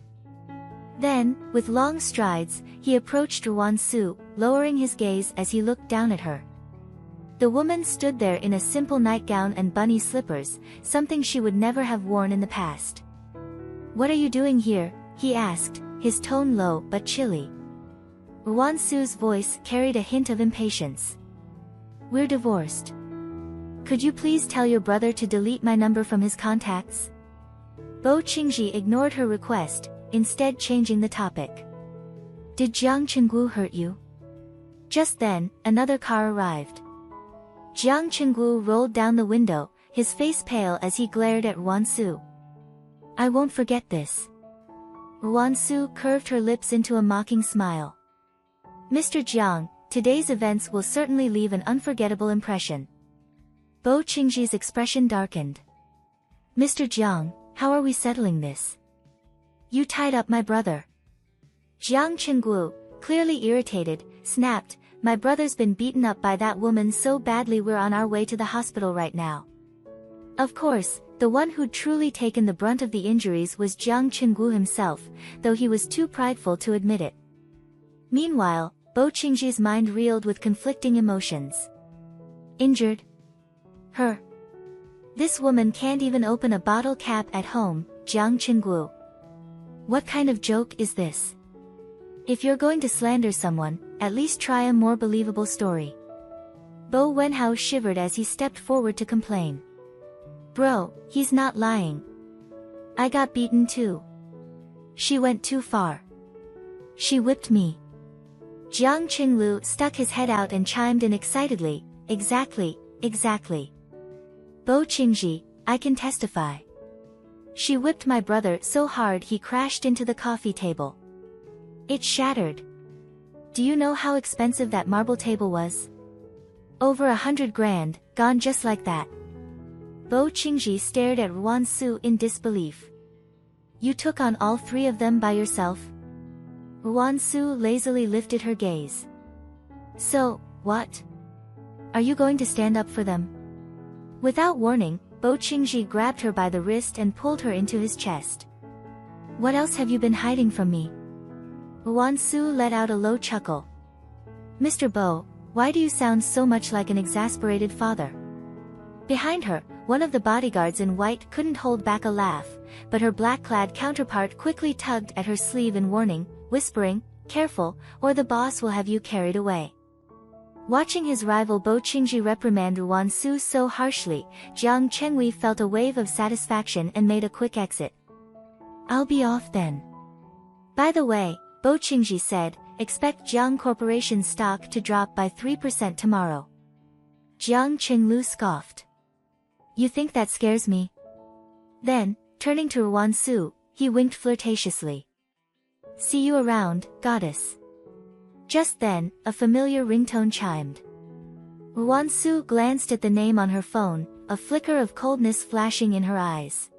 Then, with long strides, he approached Wansu, lowering his gaze as he looked down at her. The woman stood there in a simple nightgown and bunny slippers, something she would never have worn in the past. "What are you doing here?" he asked, his tone low but chilly. Wansu's voice carried a hint of impatience. "We're divorced. Could you please tell your brother to delete my number from his contacts?" Bo Qingji ignored her request, instead changing the topic. "Did Jiang Chenglu hurt you?" Just then, another car arrived. Jiang Chenglu rolled down the window, his face pale as he glared at Wansu. "I won't forget this." Wansu curved her lips into a mocking smile. "Mr. Jiang, today's events will certainly leave an unforgettable impression." Bo Qingji's expression darkened. "Mr. Jiang, how are we settling this? You tied up my brother." Jiang Chenglu, clearly irritated, snapped, "My brother's been beaten up by that woman so badly we're on our way to the hospital right now." Of course, the one who'd truly taken the brunt of the injuries was Jiang Chenglu himself, though he was too prideful to admit it. Meanwhile, Bo Qingji's mind reeled with conflicting emotions. Injured? Her. This woman can't even open a bottle cap at home, Jiang Chenglu. What kind of joke is this? If you're going to slander someone, at least try a more believable story. Bo Wenhao shivered as he stepped forward to complain. "Bro, he's not lying. I got beaten too. She went too far. She whipped me." Jiang Chenglu stuck his head out and chimed in excitedly, "Exactly, exactly. Bo Qingji, I can testify. She whipped my brother so hard he crashed into the coffee table. It shattered. Do you know how expensive that marble table was? Over 100 grand, gone just like that." Bo Qingji stared at Wansu in disbelief. "You took on all three of them by yourself?" Wansu lazily lifted her gaze. "So, what? Are you going to stand up for them?" Without warning, Bo Qingji grabbed her by the wrist and pulled her into his chest. "What else have you been hiding from me?" Wansu let out a low chuckle. "Mr. Bo, why do you sound so much like an exasperated father?" Behind her, one of the bodyguards in white couldn't hold back a laugh, but her black-clad counterpart quickly tugged at her sleeve in warning, whispering, "Careful, or the boss will have you carried away." Watching his rival Bo Qingji reprimand Ruan Su so harshly, Jiang Chengwei felt a wave of satisfaction and made a quick exit. "I'll be off then." "By the way," Bo Qingji said, "expect Jiang Corporation's stock to drop by 3% tomorrow." Jiang Qinglu scoffed. "You think that scares me?" Then, turning to Ruan Su, he winked flirtatiously. "See you around, goddess." Just then, a familiar ringtone chimed. Ruan Su glanced at the name on her phone, a flicker of coldness flashing in her eyes.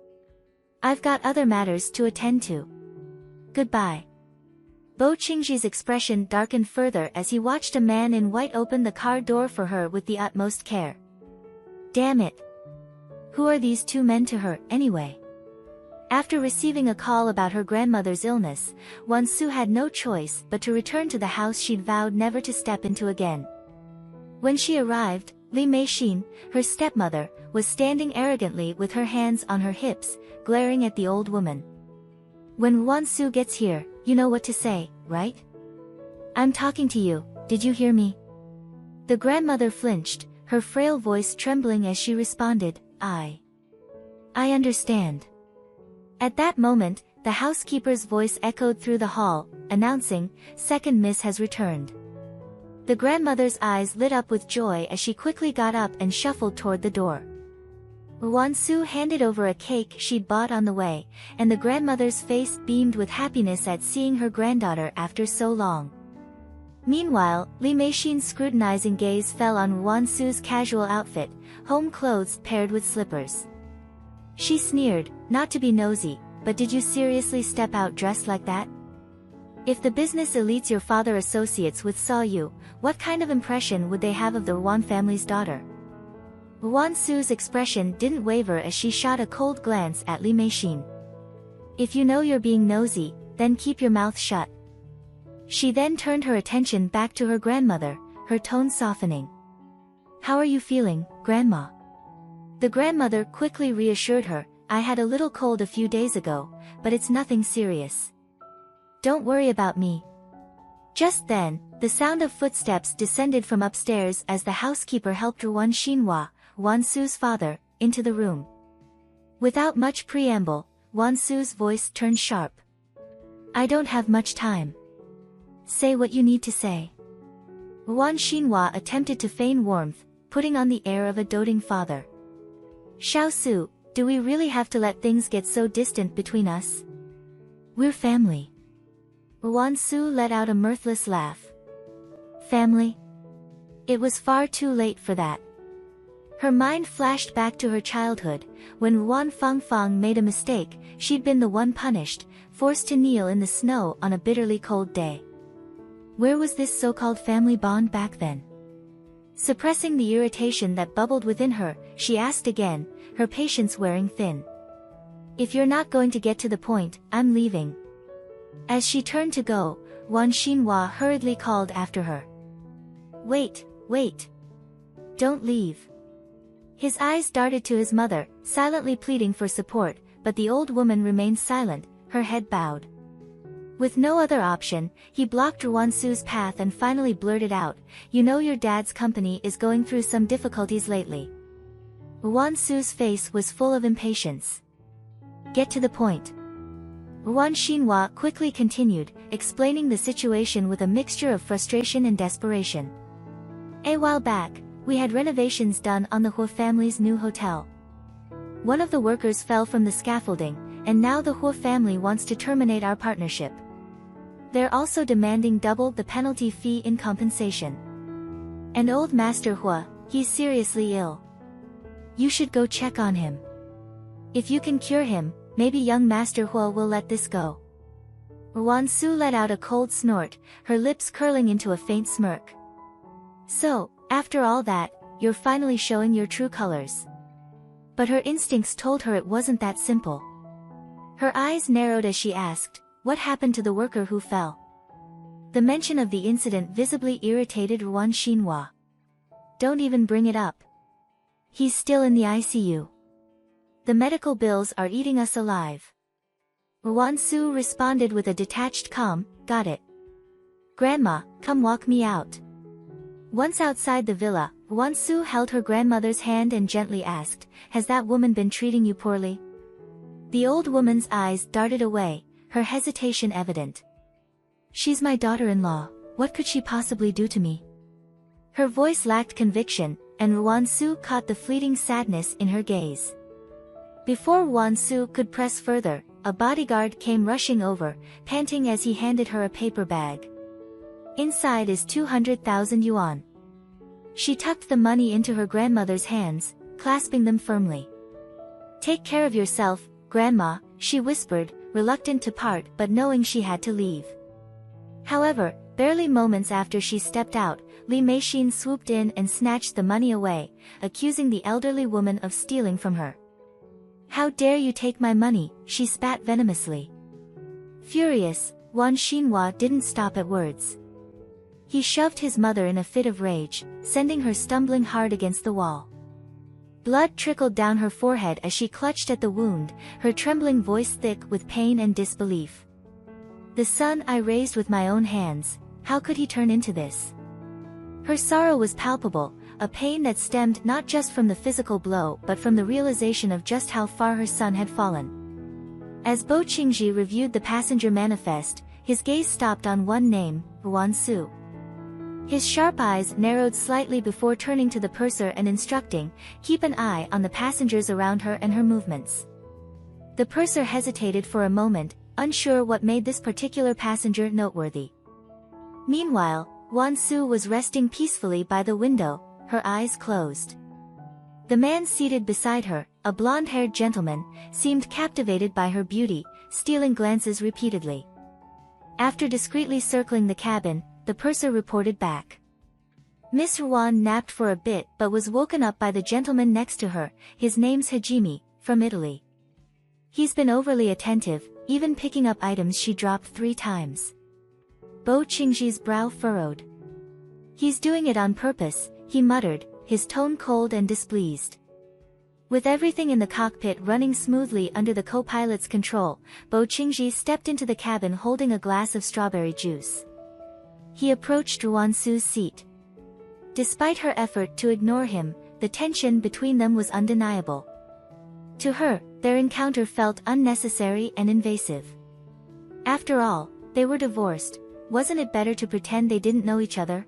"I've got other matters to attend to. Goodbye." Bo Qingji's expression darkened further as he watched a man in white open the car door for her with the utmost care. Damn it! Who are these two men to her, anyway? After receiving a call about her grandmother's illness, Wan Su had no choice but to return to the house she'd vowed never to step into again. When she arrived, Li Meixin, her stepmother, was standing arrogantly with her hands on her hips, glaring at the old woman. "When Wan Su gets here, you know what to say, right? I'm talking to you, did you hear me?" The grandmother flinched, her frail voice trembling as she responded, I understand." At that moment, the housekeeper's voice echoed through the hall, announcing, "Second miss has returned." The grandmother's eyes lit up with joy as she quickly got up and shuffled toward the door. Ruan Su handed over a cake she'd bought on the way, and the grandmother's face beamed with happiness at seeing her granddaughter after so long. Meanwhile, Li Meixin's scrutinizing gaze fell on Ruan Su's casual outfit, home clothes paired with slippers. She sneered, "Not to be nosy, but did you seriously step out dressed like that? If the business elites your father associates with saw you, what kind of impression would they have of the Ruan family's daughter?" Ruan Su's expression didn't waver as she shot a cold glance at Li Meixin. "If you know you're being nosy, then keep your mouth shut." She then turned her attention back to her grandmother, her tone softening. "How are you feeling, Grandma?" The grandmother quickly reassured her, "I had a little cold a few days ago, but it's nothing serious. Don't worry about me." Just then, the sound of footsteps descended from upstairs as the housekeeper helped Ruan Xinhua, Wan Su's father, into the room. Without much preamble, Wan Su's voice turned sharp. "I don't have much time. Say what you need to say." Ruan Xinhua attempted to feign warmth, putting on the air of a doting father. "Xiao Su, do we really have to let things get so distant between us? We're family." Ruan Su let out a mirthless laugh. Family? It was far too late for that. Her mind flashed back to her childhood, when Ruan Fangfang made a mistake. She'd been the one punished, forced to kneel in the snow on a bitterly cold day. Where was this so-called family bond back then? Suppressing the irritation that bubbled within her, she asked again, her patience wearing thin. "If you're not going to get to the point, I'm leaving." As she turned to go, Wan Xinhua hurriedly called after her. Wait. Don't leave." His eyes darted to his mother, silently pleading for support, but the old woman remained silent, her head bowed. With no other option, he blocked Ruan Su's path and finally blurted out, "You know your dad's company is going through some difficulties lately." Ruan Su's face was full of impatience. "Get to the point." Ruan Xinhua quickly continued, explaining the situation with a mixture of frustration and desperation. "A while back, we had renovations done on the Hua family's new hotel. One of the workers fell from the scaffolding, and now the Hua family wants to terminate our partnership. They're also demanding double the penalty fee in compensation. And old Master Hua, he's seriously ill. You should go check on him. If you can cure him, maybe young Master Hua will let this go." Ruan Su let out a cold snort, her lips curling into a faint smirk. "So, after all that, you're finally showing your true colors." But her instincts told her it wasn't that simple. Her eyes narrowed as she asked, "What happened to the worker who fell?" The mention of the incident visibly irritated Ruan Xinhua. "Don't even bring it up. He's still in the ICU. The medical bills are eating us alive." Ruan Su responded with a detached calm, "Got it. Grandma, come walk me out." Once outside the villa, Won-soo held her grandmother's hand and gently asked, "Has that woman been treating you poorly?" The old woman's eyes darted away, her hesitation evident. "She's my daughter-in-law, what could she possibly do to me?" Her voice lacked conviction, and Won-soo caught the fleeting sadness in her gaze. Before Won-soo could press further, a bodyguard came rushing over, panting as he handed her a paper bag. "Inside is 200,000 yuan. She tucked the money into her grandmother's hands, clasping them firmly. "Take care of yourself, Grandma," she whispered, reluctant to part but knowing she had to leave. However, barely moments after she stepped out, Lee Mei-shin swooped in and snatched the money away, accusing the elderly woman of stealing from her. "How dare you take my money," she spat venomously. Furious, Wan Xinhua didn't stop at words. He shoved his mother in a fit of rage, sending her stumbling hard against the wall. Blood trickled down her forehead as she clutched at the wound, her trembling voice thick with pain and disbelief. "The son I raised with my own hands, how could he turn into this?" Her sorrow was palpable, a pain that stemmed not just from the physical blow but from the realization of just how far her son had fallen. As Bo Qingji reviewed the passenger manifest, his gaze stopped on one name, Won-soo. His sharp eyes narrowed slightly before turning to the purser and instructing, "Keep an eye on the passengers around her and her movements." The purser hesitated for a moment, unsure what made this particular passenger noteworthy. Meanwhile, Won-soo was resting peacefully by the window, her eyes closed. The man seated beside her, a blonde-haired gentleman, seemed captivated by her beauty, stealing glances repeatedly. After discreetly circling the cabin, the purser reported back. Miss Ruan napped for a bit but was woken up by the gentleman next to her, his name's Hajime, from Italy. He's been overly attentive, even picking up items she dropped 3 times. Bo Qingji's brow furrowed. "He's doing it on purpose," he muttered, his tone cold and displeased. With everything in the cockpit running smoothly under the co-pilot's control, Bo Qingji stepped into the cabin holding a glass of strawberry juice. He approached Won-soo's seat. Despite her effort to ignore him, the tension between them was undeniable. To her, their encounter felt unnecessary and invasive. After all, they were divorced, wasn't it better to pretend they didn't know each other?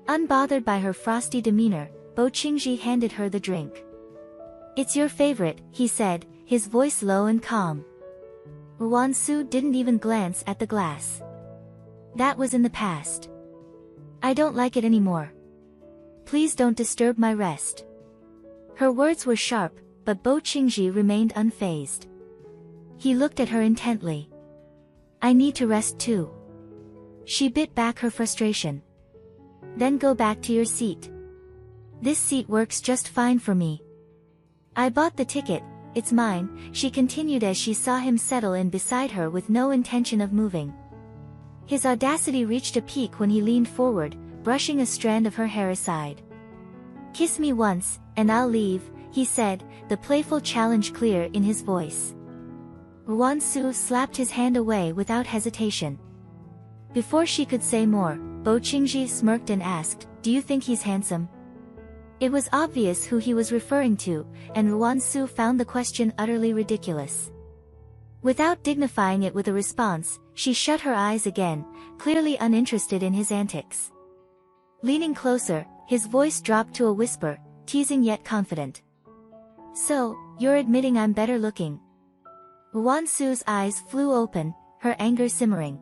Unbothered by her frosty demeanor, Bo Qingji handed her the drink. "It's your favorite," he said, his voice low and calm. Won-soo didn't even glance at the glass. "That was in the past. I don't like it anymore. Please don't disturb my rest." Her words were sharp, but Bo Qingji remained unfazed. He looked at her intently. "I need to rest too." She bit back her frustration. "Then go back to your seat. This seat works just fine for me. I bought the ticket, it's mine," she continued as she saw him settle in beside her with no intention of moving. His audacity reached a peak when he leaned forward, brushing a strand of her hair aside. "Kiss me once, and I'll leave," he said, the playful challenge clear in his voice. Won-soo slapped his hand away without hesitation. Before she could say more, Bo Qingji smirked and asked, "Do you think he's handsome?" It was obvious who he was referring to, and Won-soo found the question utterly ridiculous. Without dignifying it with a response, she shut her eyes again, clearly uninterested in his antics. Leaning closer, his voice dropped to a whisper, teasing yet confident. "So, you're admitting I'm better looking?" Won-soo's eyes flew open, her anger simmering.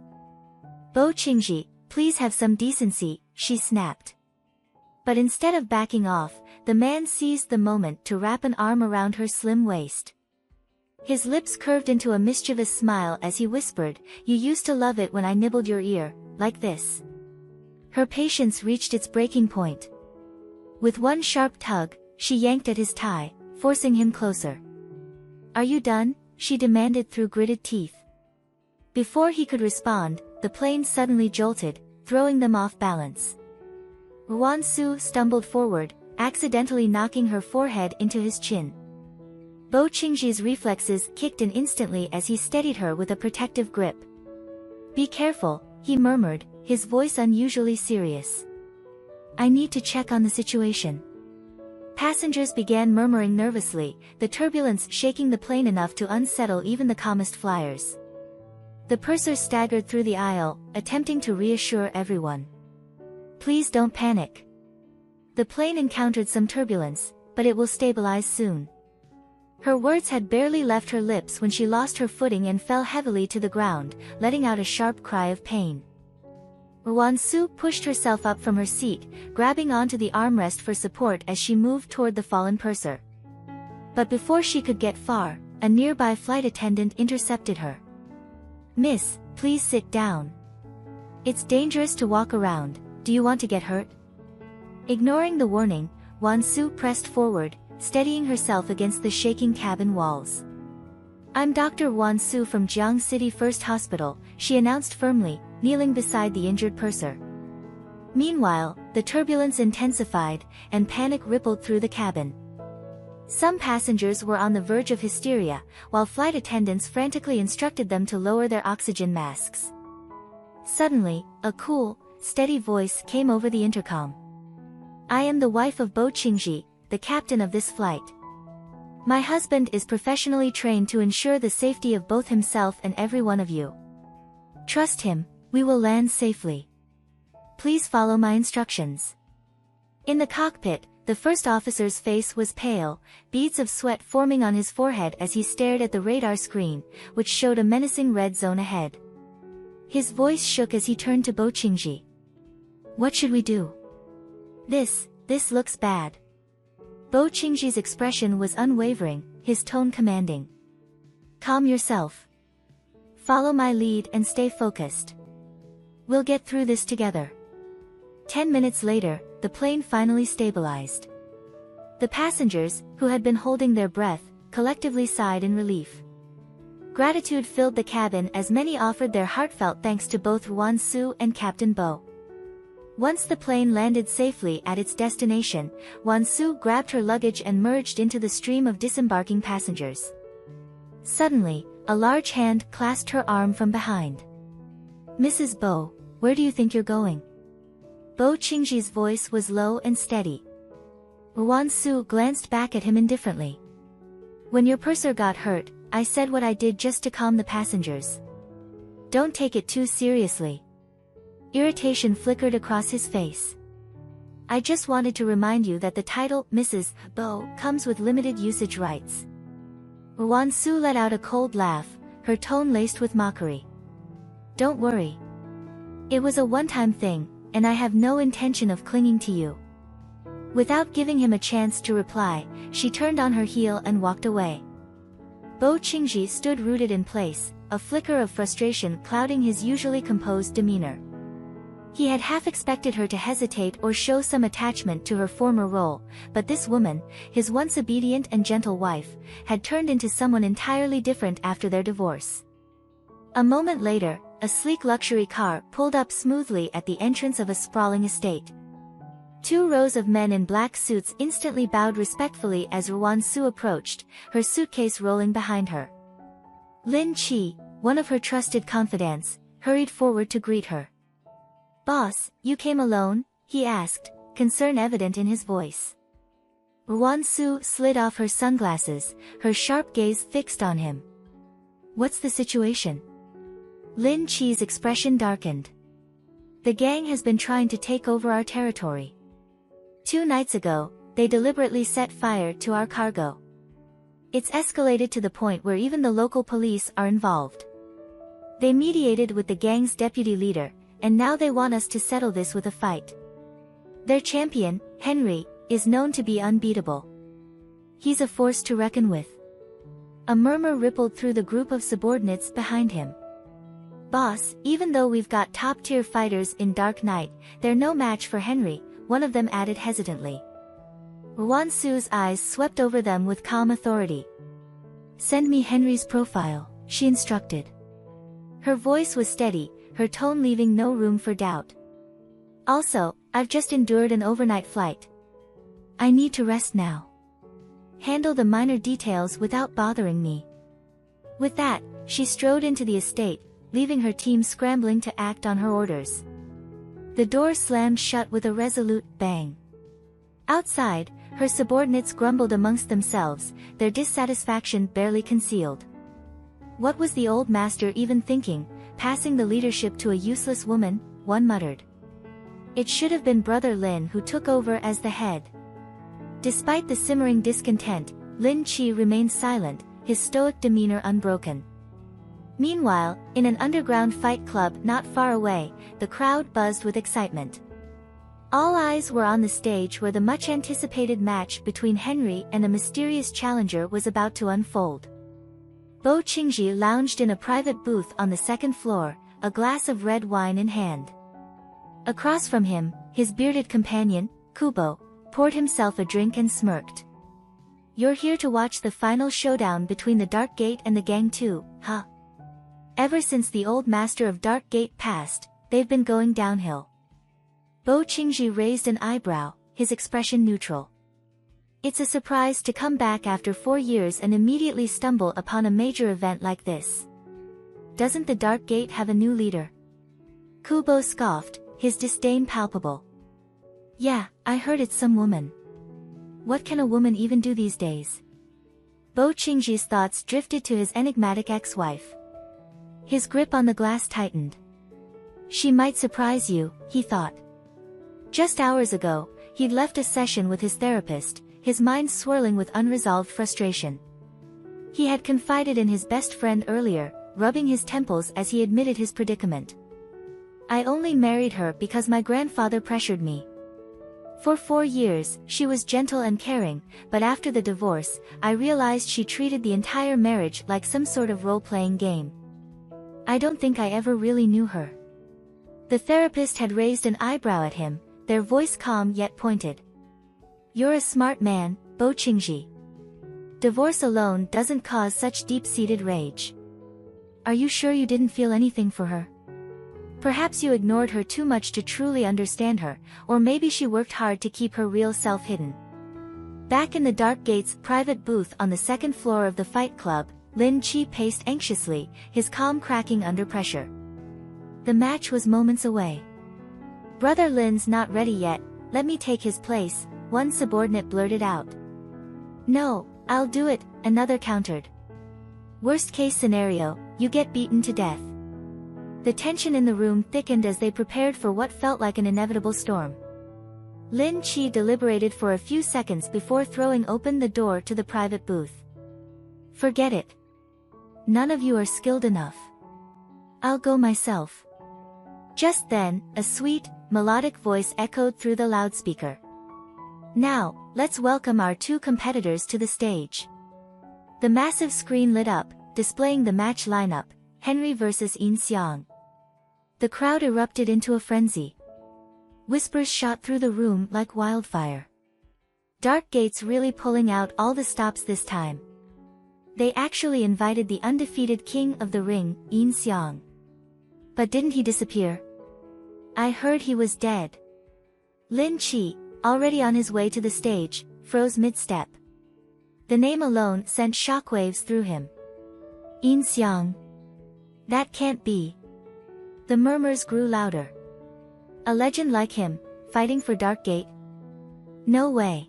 "Bo Qingji, please have some decency," she snapped. But instead of backing off, the man seized the moment to wrap an arm around her slim waist. His lips curved into a mischievous smile as he whispered, "You used to love it when I nibbled your ear, like this." Her patience reached its breaking point. With one sharp tug, she yanked at his tie, forcing him closer. "Are you done?" she demanded through gritted teeth. Before he could respond, the plane suddenly jolted, throwing them off balance. Won-soo stumbled forward, accidentally knocking her forehead into his chin. Bo Qingji's reflexes kicked in instantly as he steadied her with a protective grip. "Be careful," he murmured, his voice unusually serious. I need to check on the situation. Passengers began murmuring nervously, the turbulence shaking the plane enough to unsettle even the calmest flyers. The purser staggered through the aisle, attempting to reassure everyone. Please don't panic. The plane encountered some turbulence, but it will stabilize soon. Her words had barely left her lips when she lost her footing and fell heavily to the ground, letting out a sharp cry of pain. Won-soo pushed herself up from her seat, grabbing onto the armrest for support as she moved toward the fallen purser. But before she could get far, a nearby flight attendant intercepted her. Miss, please sit down. It's dangerous to walk around, do you want to get hurt? Ignoring the warning, Won-soo pressed forward, steadying herself against the shaking cabin walls. I'm Dr. Won-soo from Jeong City First Hospital, she announced firmly, kneeling beside the injured purser. Meanwhile, the turbulence intensified, and panic rippled through the cabin. Some passengers were on the verge of hysteria, while flight attendants frantically instructed them to lower their oxygen masks. Suddenly, a cool, steady voice came over the intercom. I am the wife of Bo Qingji, the captain of this flight. My husband is professionally trained to ensure the safety of both himself and every one of you. Trust him, we will land safely. Please follow my instructions. In the cockpit, the first officer's face was pale, beads of sweat forming on his forehead as he stared at the radar screen, which showed a menacing red zone ahead. His voice shook as he turned to Bo Qingji. What should we do? This looks bad. Bo Qingji's expression was unwavering, his tone commanding. Calm yourself. Follow my lead and stay focused. We'll get through this together. 10 minutes later, the plane finally stabilized. The passengers, who had been holding their breath, collectively sighed in relief. Gratitude filled the cabin as many offered their heartfelt thanks to both Won-soo and Captain Bo. Once the plane landed safely at its destination, Won-soo grabbed her luggage and merged into the stream of disembarking passengers. Suddenly, a large hand clasped her arm from behind. Mrs. Bo, where do you think you're going? Bo Qingji's voice was low and steady. Won-soo glanced back at him indifferently. When your purser got hurt, I said what I did just to calm the passengers. Don't take it too seriously. Irritation flickered across his face. I just wanted to remind you that the title, Mrs. Bo, comes with limited usage rights. Won-soo let out a cold laugh, her tone laced with mockery. Don't worry. It was a one-time thing, and I have no intention of clinging to you. Without giving him a chance to reply, she turned on her heel and walked away. Bo Qingji stood rooted in place, a flicker of frustration clouding his usually composed demeanor. He had half expected her to hesitate or show some attachment to her former role, but this woman, his once obedient and gentle wife, had turned into someone entirely different after their divorce. A moment later, a sleek luxury car pulled up smoothly at the entrance of a sprawling estate. 2 rows of men in black suits instantly bowed respectfully as Won-soo approached, her suitcase rolling behind her. Lin Chi, one of her trusted confidants, hurried forward to greet her. Boss, you came alone? He asked, concern evident in his voice. Won-soo slid off her sunglasses, her sharp gaze fixed on him. What's the situation? Lin Chi's expression darkened. The gang has been trying to take over our territory. 2 nights ago, they deliberately set fire to our cargo. It's escalated to the point where even the local police are involved. They mediated with the gang's deputy leader, and now they want us to settle this with a fight. Their champion, Henry, is known to be unbeatable. He's a force to reckon with. A murmur rippled through the group of subordinates behind him. Boss, even though we've got top-tier fighters in Dark Knight, they're no match for Henry, one of them added hesitantly. Won-soo's eyes swept over them with calm authority. Send me Henry's profile, she instructed. Her voice was steady, her tone leaving no room for doubt. Also, I've just endured an overnight flight. I need to rest now. Handle the minor details without bothering me. With that, she strode into the estate, leaving her team scrambling to act on her orders. The door slammed shut with a resolute bang. Outside, her subordinates grumbled amongst themselves, their dissatisfaction barely concealed. What was the old master even thinking, passing the leadership to a useless woman, one muttered. It should have been Brother Lin who took over as the head. Despite the simmering discontent, Lin Chi remained silent, his stoic demeanor unbroken. Meanwhile, in an underground fight club not far away, the crowd buzzed with excitement. All eyes were on the stage where the much-anticipated match between Henry and a mysterious challenger was about to unfold. Bo Qingji lounged in a private booth on the second floor, a glass of red wine in hand. Across from him, his bearded companion, Kubo, poured himself a drink and smirked. You're here to watch the final showdown between the Dark Gate and the Gang too, huh? Ever since the old master of Dark Gate passed, they've been going downhill. Bo Qingji raised an eyebrow, his expression neutral. It's a surprise to come back after 4 years and immediately stumble upon a major event like this. Doesn't the Dark Gate have a new leader? Kubo scoffed, his disdain palpable. Yeah, I heard it's some woman. What can a woman even do these days? Bo Qingji's thoughts drifted to his enigmatic ex-wife. His grip on the glass tightened. She might surprise you, he thought. Just hours ago, he'd left a session with his therapist, his mind swirling with unresolved frustration. He had confided in his best friend earlier, rubbing his temples as he admitted his predicament. I only married her because my grandfather pressured me. For 4 years, she was gentle and caring, but after the divorce, I realized she treated the entire marriage like some sort of role-playing game. I don't think I ever really knew her. The therapist had raised an eyebrow at him, their voice calm yet pointed. You're a smart man, Bo Qingji. Divorce alone doesn't cause such deep-seated rage. Are you sure you didn't feel anything for her? Perhaps you ignored her too much to truly understand her, or maybe she worked hard to keep her real self hidden. Back in the Dark Gate's private booth on the second floor of the fight club, Lin Chi paced anxiously, his calm cracking under pressure. The match was moments away. Brother Lin's not ready yet, let me take his place, one subordinate blurted out. No, I'll do it, another countered. Worst case scenario, you get beaten to death. The tension in the room thickened as they prepared for what felt like an inevitable storm. Lin Chi deliberated for a few seconds before throwing open the door to the private booth. Forget it. None of you are skilled enough. I'll go myself. Just then, a sweet, melodic voice echoed through the loudspeaker. Now, let's welcome our 2 competitors to the stage. The massive screen lit up, displaying the match lineup, Henry vs. Yin Xiang. The crowd erupted into a frenzy. Whispers shot through the room like wildfire. Dark Gate's really pulling out all the stops this time. They actually invited the undefeated king of the ring, Yin Xiang. But didn't he disappear? I heard he was dead. Lin Chi, already on his way to the stage, froze mid-step. The name alone sent shockwaves through him. Yin Xiang. That can't be. The murmurs grew louder. A legend like him, fighting for Dark Gate? No way.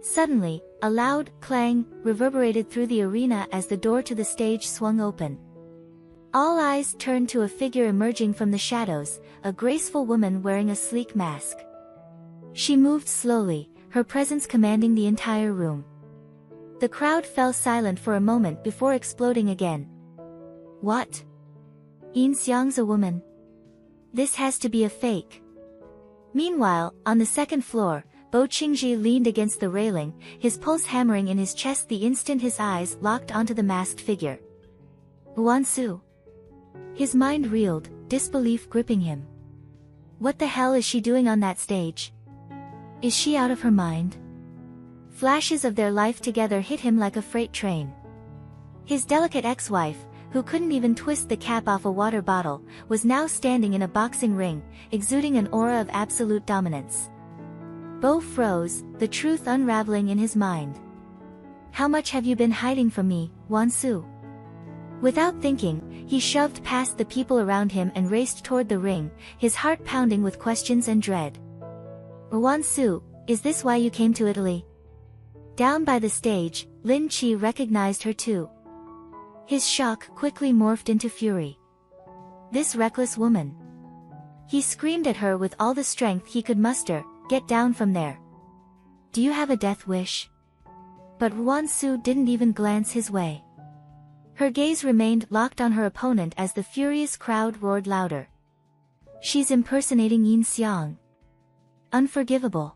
Suddenly, a loud clang reverberated through the arena as the door to the stage swung open. All eyes turned to a figure emerging from the shadows, a graceful woman wearing a sleek mask. She moved slowly, her presence commanding the entire room. The crowd fell silent for a moment before exploding again. What? Yin Xiang's a woman? This has to be a fake. Meanwhile, on the second floor, Bo Qingji leaned against the railing, his pulse hammering in his chest the instant his eyes locked onto the masked figure. Wansu. His mind reeled, disbelief gripping him. What the hell is she doing on that stage? Is she out of her mind? Flashes of their life together hit him like a freight train. His delicate ex-wife, who couldn't even twist the cap off a water bottle, was now standing in a boxing ring, exuding an aura of absolute dominance. Bo froze, the truth unraveling in his mind. How much have you been hiding from me, Wansu? Without thinking, he shoved past the people around him and raced toward the ring, his heart pounding with questions and dread. Won-soo, is this why you came to Italy? Down by the stage, Lin Chi recognized her too. His shock quickly morphed into fury. This reckless woman. He screamed at her with all the strength he could muster, get down from there. Do you have a death wish? But Won-soo didn't even glance his way. Her gaze remained locked on her opponent as the furious crowd roared louder. She's impersonating Yin Xiang. Unforgivable.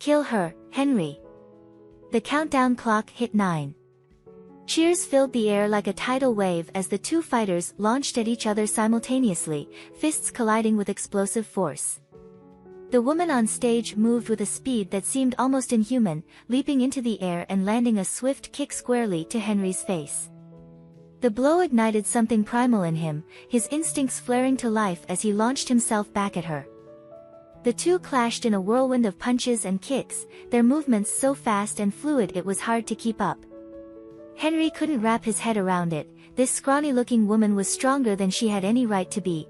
Kill her, Henry. The countdown clock hit 9. Cheers filled the air like a tidal wave as the two fighters launched at each other simultaneously, fists colliding with explosive force. The woman on stage moved with a speed that seemed almost inhuman, leaping into the air and landing a swift kick squarely to Henry's face. The blow ignited something primal in him, his instincts flaring to life as he launched himself back at her. The two clashed in a whirlwind of punches and kicks, their movements so fast and fluid it was hard to keep up. Henry couldn't wrap his head around it. This scrawny-looking woman was stronger than she had any right to be,